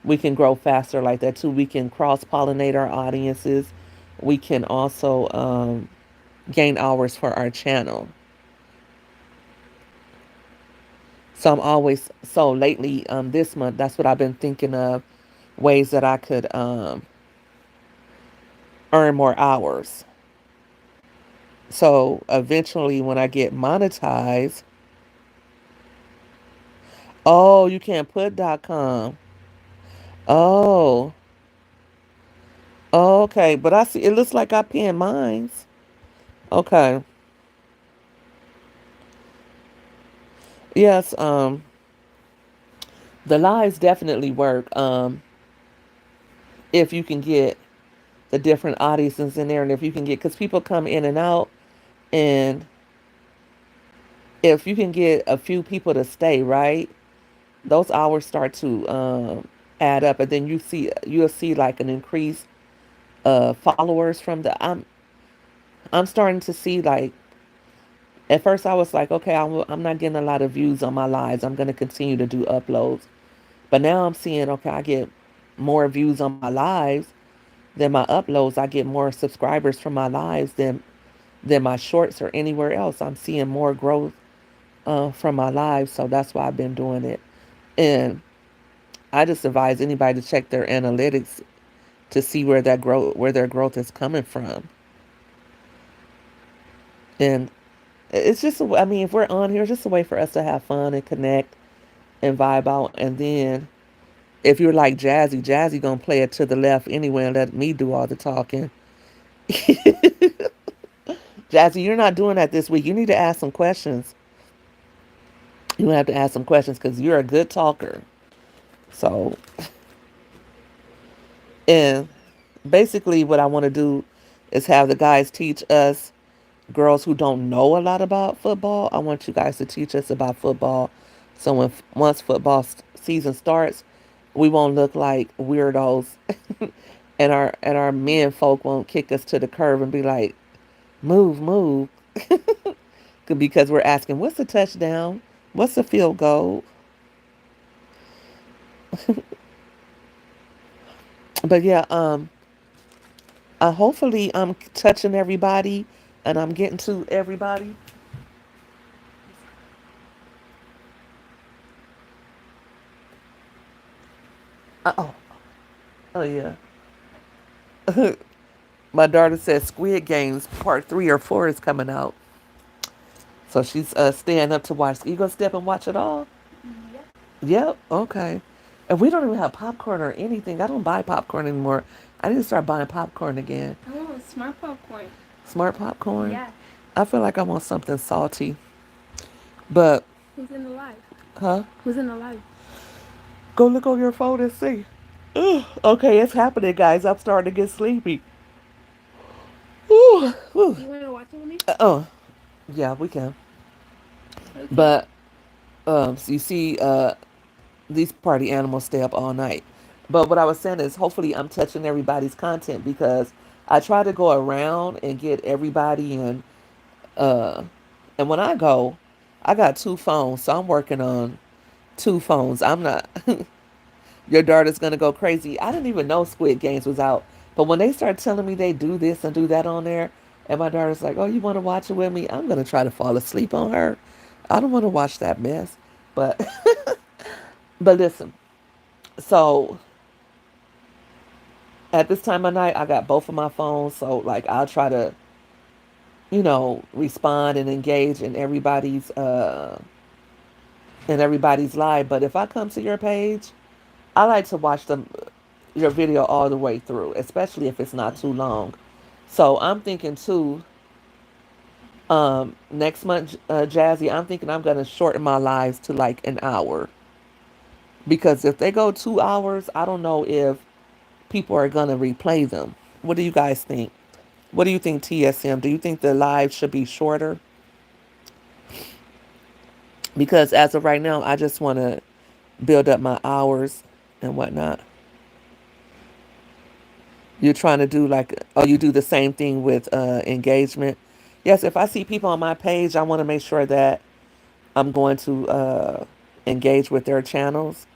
we can grow faster like that too. We can cross pollinate our audiences. We can also gain hours for our channel. So I'm always so lately this month that's what I've been thinking of, ways that I could earn more hours. So eventually when I get monetized, oh, you can't put .com. Oh, okay, but I see it looks like I pinned mines. Okay. Yes, the lives definitely work. If you can get the different audiences in there, and if you can get, because people come in and out, and if you can get a few people to stay, right, those hours start to add up, and then you'll see like an increase of followers from the. I'm starting to see like at first I was like, okay, I'm not getting a lot of views on my lives. I'm gonna continue to do uploads, but now I'm seeing okay, I get more views on my lives than my uploads. I get more subscribers from my lives than my shorts or anywhere else. I'm seeing more growth from my lives, so that's why I've been doing it. And I just advise anybody to check their analytics to see where their growth is coming from. And it's just, I mean, if we're on here, it's just a way for us to have fun and connect and vibe out. And then if you're like Jazzy gonna play it to the left anyway and let me do all the talking. Jazzy, you're not doing that this week. You need to ask some questions. You have to ask some questions because you're a good talker. So, and basically, what I want to do is have the guys teach us girls who don't know a lot about football. I want you guys to teach us about football. So when once football season starts, we won't look like weirdos, and our men folk won't kick us to the curb and be like, "Move, move," because we're asking, "What's the touchdown? What's the field goal?" But yeah, hopefully I'm touching everybody and I'm getting to everybody. Oh, oh yeah. My daughter says Squid Games Part 3 or 4 is coming out, so she's staying up to watch. You gonna step and watch it all? Yep. Okay. And we don't even have popcorn or anything. I don't buy popcorn anymore. I need to start buying popcorn again. Oh, smart popcorn. Smart popcorn. Yeah. I feel like I want something salty, but Who's in the live? huh? Who's in the live? Go look on your phone and see. Ugh. Okay, it's happening, guys. I'm starting to get sleepy. Ooh, ooh. You want to watch it with me? Oh, yeah, we can. Okay. But so you see, these party animals stay up all night. But what I was saying is, hopefully, I'm touching everybody's content because I try to go around and get everybody in. Uh, and when I go, I got 2 phones, so I'm working on 2 phones. I'm not. Your daughter's gonna go crazy. I didn't even know Squid Games was out, but when they start telling me they do this and do that on there, and my daughter's like, "Oh, you want to watch it with me?" I'm gonna try to fall asleep on her. I don't want to watch that mess. But but listen. So at this time of night, I got both of my phones, so like I'll try to respond and engage in everybody's live. But if I come to your page, I like to watch your video all the way through, especially if it's not too long. So I'm thinking too, next month, Jazzy, I'm thinking I'm going to shorten my lives to like an hour. Because if they go 2 hours, I don't know if people are going to replay them. What do you guys think? What do you think, TSM? Do you think the lives should be shorter? Because as of right now, I just want to build up my hours and whatnot. You're trying to do like, oh, you do the same thing with engagement. Yes, if I see people on my page, I want to make sure that I'm going to engage with their channels.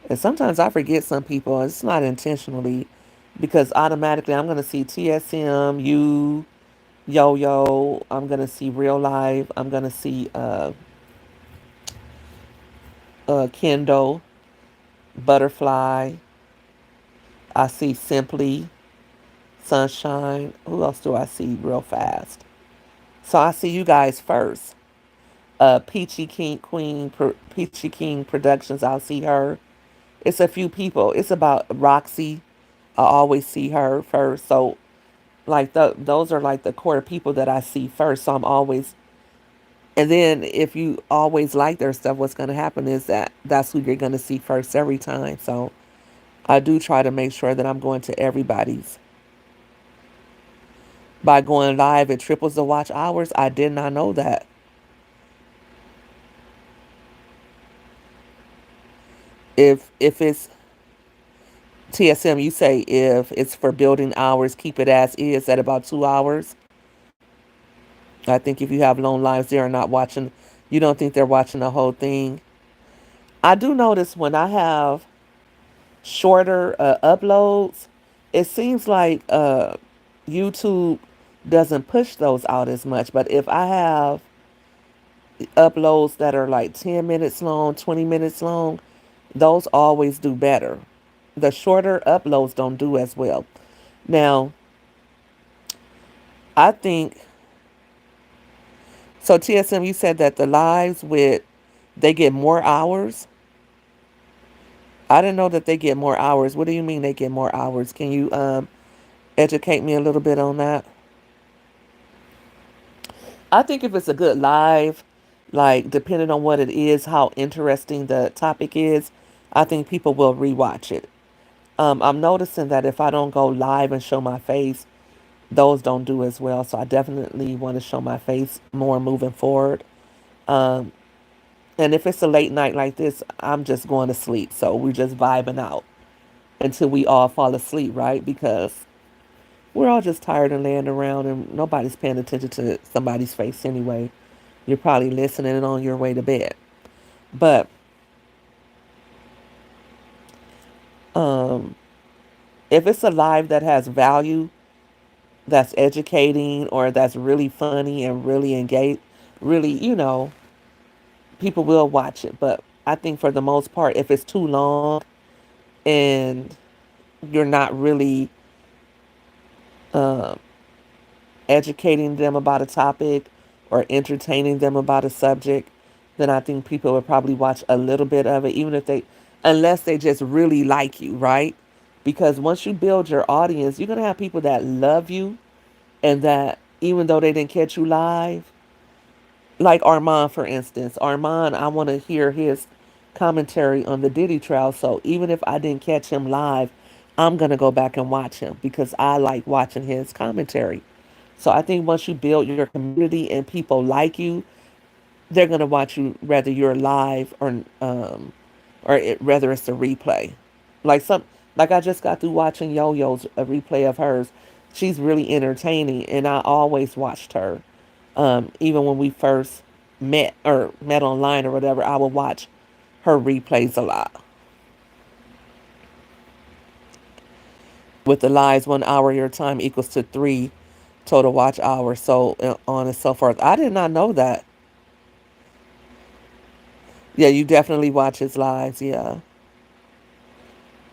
And sometimes I forget some people. It's not intentionally because automatically I'm going to see TSM, you, Yo Yo. I'm going to see Real Life. I'm going to see Kendo, Butterfly. I see Simply, Sunshine. Who else do I see real fast? So I see you guys first. Peachy King Productions. I'll see her. It's a few people. It's about Roxy. I always see her first. So like those are like the core people that I see first. So I'm always, and then if you always like their stuff, what's going to happen is that that's who you're going to see first every time. So I do try to make sure that I'm going to everybody's. By going live, it triples the watch hours. I did not know that. If it's TSM, you say if it's for building hours, keep it as is at about 2 hours. I think if you have long lives, they are not watching. You don't think they're watching the whole thing. I do notice when I have shorter uploads, it seems like YouTube doesn't push those out as much. But if I have uploads that are like 10 minutes long, 20 minutes long, those always do better. The shorter uploads don't do as well. Now, I think so. TSM, you said that the lives with they get more hours. I didn't know that they get more hours. What do you mean they get more hours? Can you educate me a little bit on that? I think if it's a good live, like depending on what it is, how interesting the topic is, I think people will rewatch it. I'm noticing that if I don't go live and show my face, those don't do as well. So I definitely want to show my face more moving forward. Um, and if it's a late night like this, I'm just going to sleep. So we're just vibing out until we all fall asleep, right? Because we're all just tired and laying around and nobody's paying attention to somebody's face anyway. You're probably listening on your way to bed. But um, if it's a live that has value, that's educating, or that's really funny and really engaged, really, people will watch it. But I think for the most part, if it's too long and you're not really um, educating them about a topic or entertaining them about a subject, then I think people would probably watch a little bit of it, even if they, unless they just really like you, right? Because once you build your audience, you're going to have people that love you and that even though they didn't catch you live, like Armand, for instance. Armand, I want to hear his commentary on the Diddy trial. So even if I didn't catch him live, I'm going to go back and watch him because I like watching his commentary. So I think once you build your community and people like you, they're going to watch you whether you're live whether it's a replay. Like some like I just got through watching Yo Yo's a replay of hers. She's really entertaining, and I always watched her. Even when we first met online or whatever, I would watch her replays a lot. With the lives, 1 hour your time equals to 3 total watch hours, so on and so forth. I did not know that. Yeah, you definitely watch his lives. Yeah,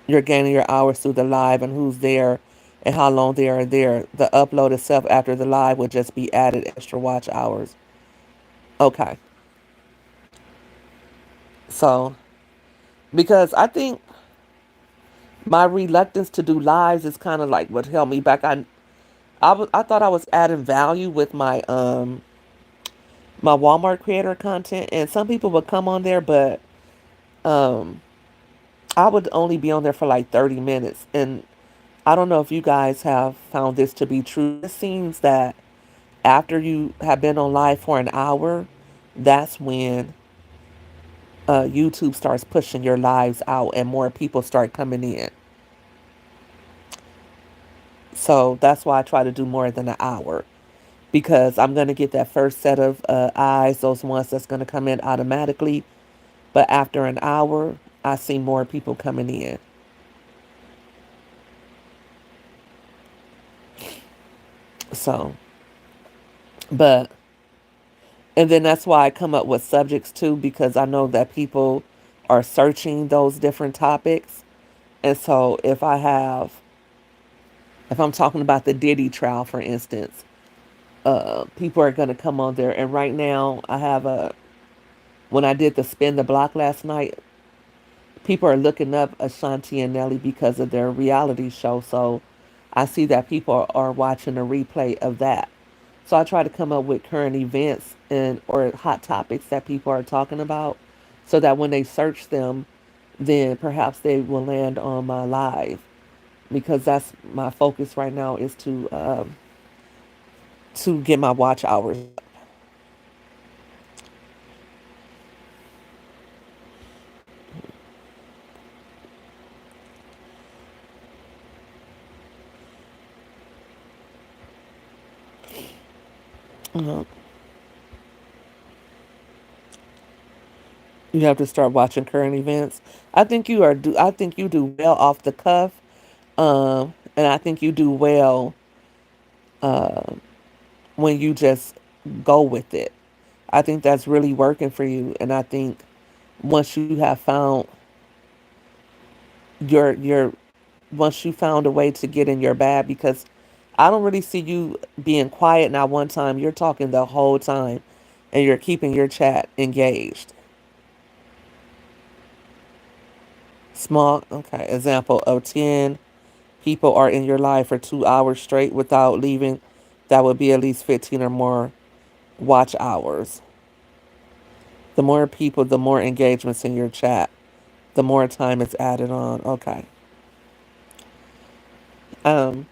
you're gaining your hours through the live and who's there and how long they are there. The upload itself after the live would just be added extra watch hours. Okay, so because I think my reluctance to do lives is kind of like what held me back. I thought I was adding value with my Walmart creator content, and some people would come on there, but um I would only be on there for like 30 minutes. And I don't know if you guys have found this to be true. It seems that after you have been on live for an hour, that's when YouTube starts pushing your lives out and more people start coming in. So that's why I try to do more than an hour, because I'm going to get that first set of eyes, those ones that's going to come in automatically. But after an hour, I see more people coming in. So, but, and then that's why I come up with subjects too, because I know that people are searching those different topics. And so if I'm talking about the Diddy trial, for instance, people are going to come on there. And right now, when I did the spin the block last night, people are looking up Ashanti and Nelly because of their reality show. So I see that people are watching a replay of that. So I try to come up with current events and or hot topics that people are talking about, so that when they search them, then perhaps they will land on my live, because that's my focus right now, is to get my watch hours. Uh, you have to start watching current events. I think you do well off the cuff, and I think you do well when you just go with it. I think that's really working for you, and I think once you have found your once you found a way to get in your bag, because I don't really see you being quiet not one time. You're talking the whole time, and you're keeping your chat engaged. Small, okay, example of 10 people are in your life for 2 hours straight without leaving. That would be at least 15 or more watch hours. The more people, the more engagements in your chat, the more time it's added on. Okay. Um,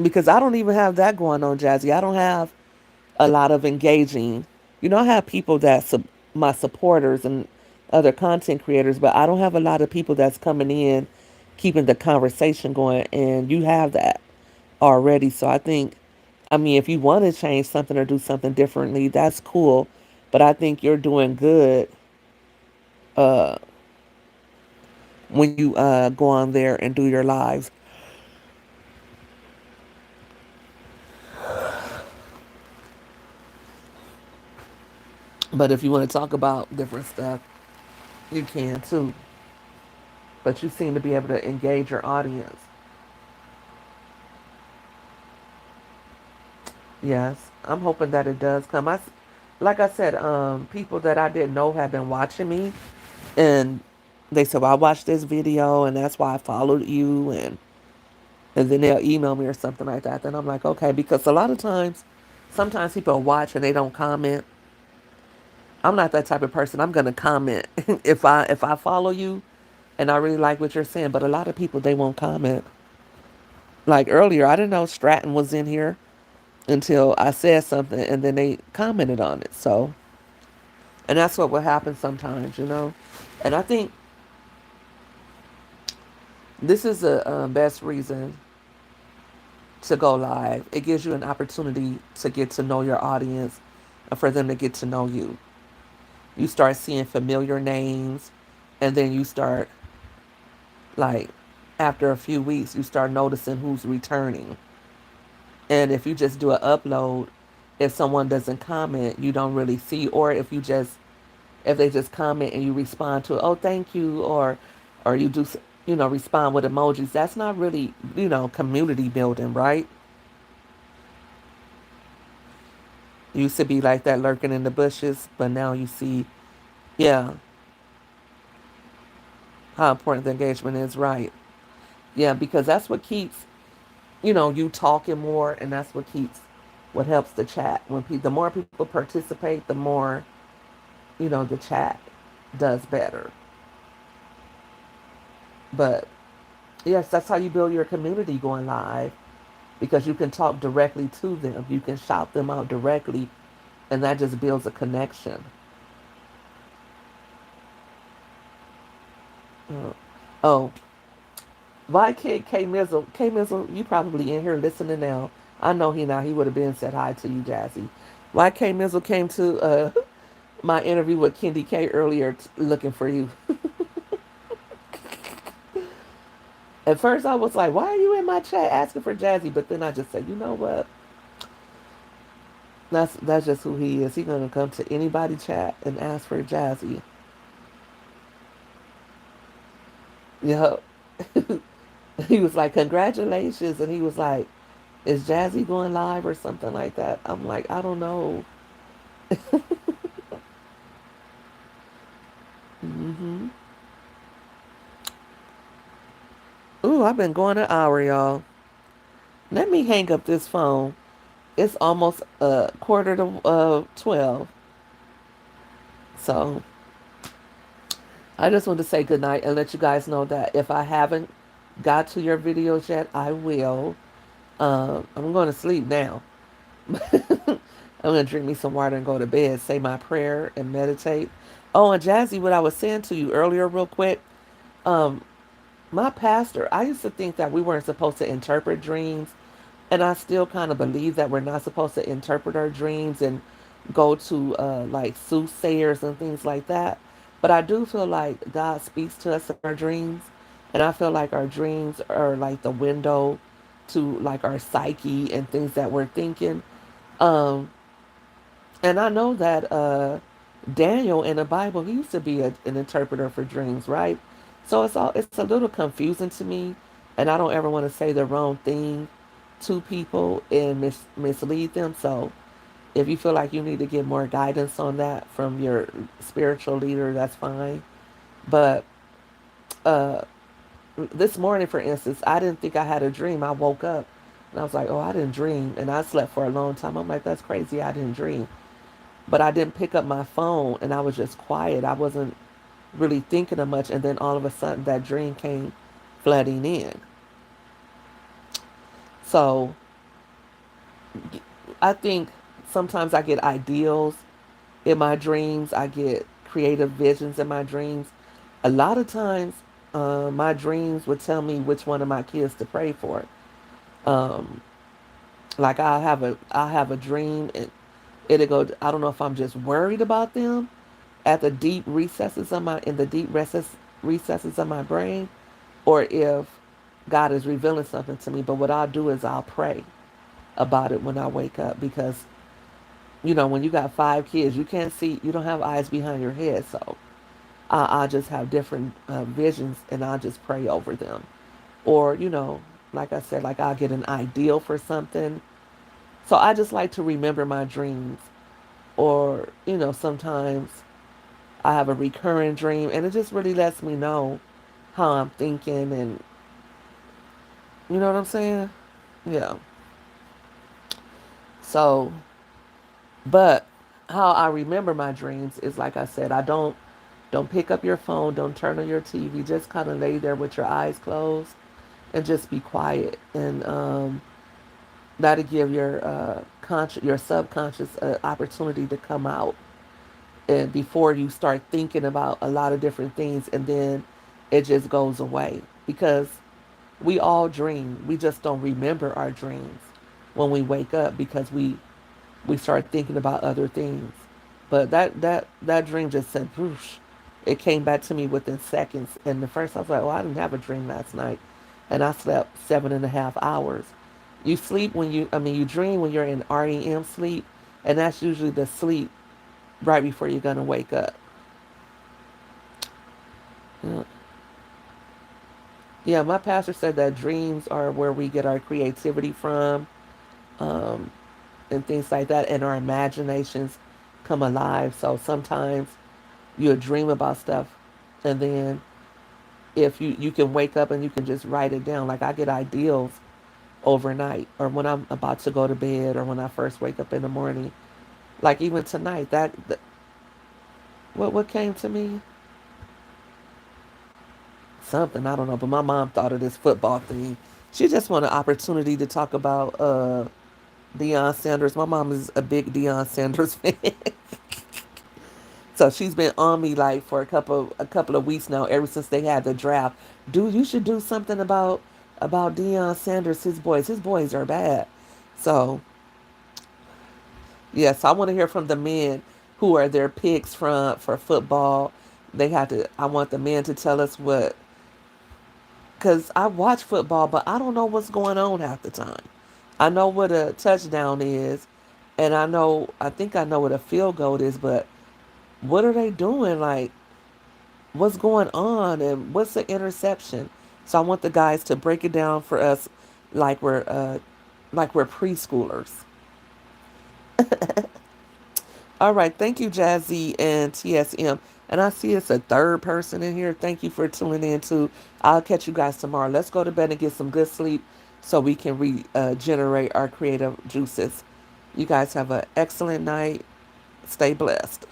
because I don't even have that going on, Jazzy. I don't have a lot of engaging. I have people my supporters and other content creators, but I don't have a lot of people that's coming in, keeping the conversation going. And you have that already. So I think, I mean, if you want to change something or do something differently, that's cool. But I think you're doing good when you go on there and do your lives. But if you want to talk about different stuff, you can too. But you seem to be able to engage your audience. Yes, I'm hoping that it does come. Like I said, people that I didn't know have been watching me, and they said, "Well, I watched this video, and that's why I followed you," and then they'll email me or something like that. Then I'm like, okay, because a lot of times, sometimes people watch and they don't comment. I'm not that type of person. I'm gonna comment if I follow you, and I really like what you're saying. But a lot of people, they won't comment. Like earlier, I didn't know Stratton was in here until I said something, and then they commented on it. So, and that's what will happen sometimes. And I think this is the best reason to go live. It gives you an opportunity to get to know your audience and for them to get to know you. You start seeing familiar names, and then you start, like, after a few weeks, you start noticing who's returning. And if you just do an upload, if someone doesn't comment, you don't really see. Or if they just comment and you respond to it, oh, thank you, or you do, respond with emojis. That's not really, community building, right? You used to be like that, lurking in the bushes, but now you see, yeah, how important the engagement is, right? Yeah, because that's what keeps you talking more, and that's what helps the chat. The more people participate, the more the chat does better. But yes, that's how you build your community going live, because you can talk directly to them. You can shout them out directly, and that just builds a connection. Uh, oh, why can't K Mizzle? K Mizzle, you probably in here listening now. I know he now. He would have been said hi to you, Jazzy. Why K Mizzle came to my interview with Kendi K earlier looking for you. At first, I was like, "Why are you in my chat asking for Jazzy?" But then I just said, "You know what? That's just who he is. He's gonna come to anybody chat and ask for Jazzy." Yep. He was like, "Congratulations," and he was like, "Is Jazzy going live or something like that?" I'm like, "I don't know." hmm Ooh, I've been going an hour, y'all. Let me hang up this phone. It's almost a quarter to 12. So I just want to say good night and let you guys know that if I haven't got to your videos yet, I will. I'm going to sleep now. I'm going to drink me some water and go to bed, say my prayer and meditate. Oh, and Jazzy, what I was saying to you earlier, real quick. Um, my pastor, I used to think that we weren't supposed to interpret dreams. And I still kind of believe that we're not supposed to interpret our dreams and go to like soothsayers and things like that. But I do feel like God speaks to us in our dreams. And I feel like our dreams are like the window to like our psyche and things that we're thinking. Um, and I know that Daniel in the Bible, he used to be an interpreter for dreams, right? So it's a little confusing to me, and I don't ever want to say the wrong thing to people and mislead them. So if you feel like you need to get more guidance on that from your spiritual leader, that's fine. But uh, this morning, for instance, I didn't think I had a dream. I woke up and I was like, "Oh, I didn't dream," and I slept for a long time. I'm like, "That's crazy. I didn't dream." But I didn't pick up my phone and I was just quiet. I wasn't really thinking of much. And then all of a sudden, that dream came flooding in. So I think sometimes I get ideals in my dreams, I get creative visions in my dreams. A lot of times, my dreams would tell me which one of my kids to pray for. Um, like I have a dream and it'll go. I don't know if I'm just worried about them at the deep recesses of my in the deep recesses of my brain, or if God is revealing something to me. But what I'll do is I'll pray about it when I wake up, because when you got 5 kids, you can't see, you don't have eyes behind your head. So I just have different visions and I just pray over them. Or like I said, like I'll get an ideal for something. So I just like to remember my dreams. Or sometimes I have a recurring dream, and it just really lets me know how I'm thinking, and you know what I'm saying? Yeah. So, but how I remember my dreams is like I said, I don't pick up your phone, don't turn on your TV, just kind of lay there with your eyes closed and just be quiet, and that'll give your subconscious an opportunity to come out, and before you start thinking about a lot of different things, and then it just goes away, because we all dream. We just don't remember our dreams when we wake up, because we start thinking about other things. But that dream just said whoosh. It came back to me within seconds. And at first I was like, "Oh, I didn't have a dream last night," and I slept 7.5 hours. You sleep when you dream when you're in REM sleep, and that's usually the sleep right before you're gonna wake up. Yeah. Yeah, my pastor said that dreams are where we get our creativity from, um, and things like that, and our imaginations come alive. So sometimes you'll dream about stuff, and then if you can wake up and you can just write it down. Like I get ideals overnight or when I'm about to go to bed or when I first wake up in the morning. Like even tonight, what came to me? Something I don't know, but my mom thought of this football thing. She just wanted an opportunity to talk about Deion Sanders. My mom is a big Deion Sanders fan. So she's been on me like for a couple of weeks now, ever since they had the draft. Dude, you should do something about Deion Sanders, his boys. His boys are bad. So yes, I want to hear from the men who are their picks for football. They have to. I want the men to tell us what, because I watch football, but I don't know what's going on half the time. I know what a touchdown is, and I think I know what a field goal is, but what are they doing? Like, what's going on, and what's the interception? So I want the guys to break it down for us, like we're preschoolers. All right, thank you, Jazzy and TSM. And I see it's a third person in here. Thank you for tuning in too. I'll catch you guys tomorrow. Let's go to bed and get some good sleep so we can regenerate our creative juices. You guys have an excellent night. Stay blessed.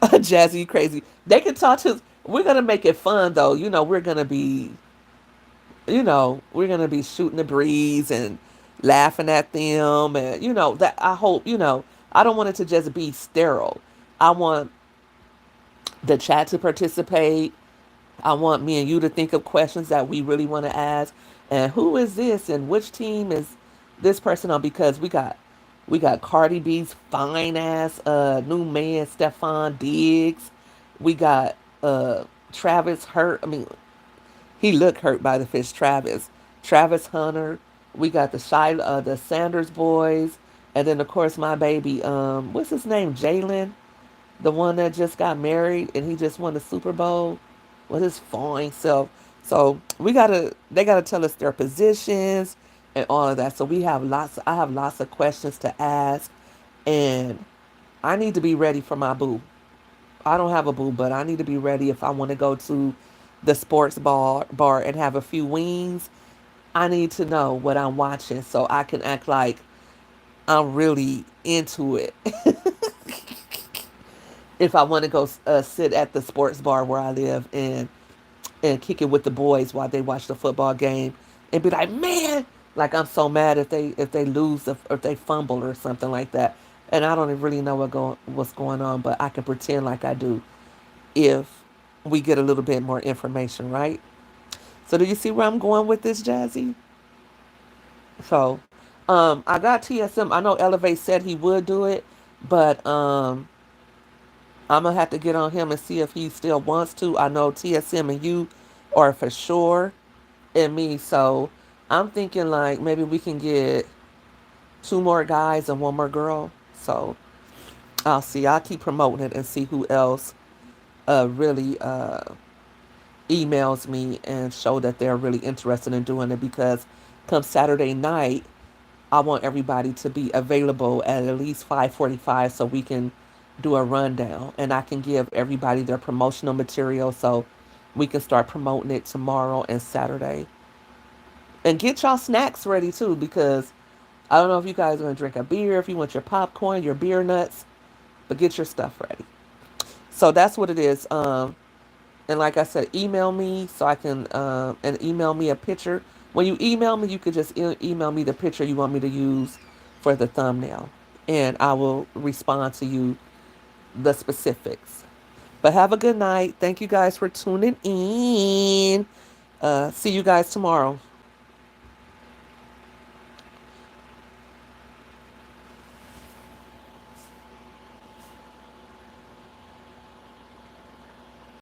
Jazzy, you crazy. They can talk to us. We're gonna make it fun though. We're gonna be shooting the breeze and laughing at them, and that I hope. I don't want it to just be sterile. I want the chat to participate. I want me and you to think of questions that we really want to ask, and who is this, and which team is this person on? Because we got Cardi B's fine ass new man Stefan Diggs. We got Travis Hurt. I mean, he looked hurt by the fish. Travis Hunter. We got the Sanders boys, and then of course my baby. What's his name? Jalen, the one that just got married and he just won the Super Bowl with his fine self. So they gotta tell us their positions and all of that. So I have lots of questions to ask, and I need to be ready for my boo. I don't have a boo, but I need to be ready if I want to go to the sports bar and have a few wings. I need to know what I'm watching so I can act like I'm really into it. If I want to go sit at the sports bar where I live and kick it with the boys while they watch the football game and be like, man, like I'm so mad if they lose or if they fumble or something like that. And I don't really know what's going on, but I can pretend like I do if we get a little bit more information, right? So do you see where I'm going with this, Jazzy? So, I got TSM. I know Elevate said he would do it, but I'm gonna have to get on him and see if he still wants to. I know TSM and you are for sure, and me. So I'm thinking like maybe we can get two more guys and one more girl. So I'll see. I'll keep promoting it and see who else really emails me and show that they're really interested in doing it, because come Saturday night I want everybody to be available at least 5:45 so we can do a rundown and I can give everybody their promotional material so we can start promoting it tomorrow and Saturday. And get y'all snacks ready too, because I don't know if you guys are going to drink a beer, if you want your popcorn, your beer nuts, but get your stuff ready. So that's what it is. And like I said, email me so I can, and email me a picture. When you email me, you could just email me the picture you want me to use for the thumbnail. And I will respond to you the specifics. But have a good night. Thank you guys for tuning in. See you guys tomorrow.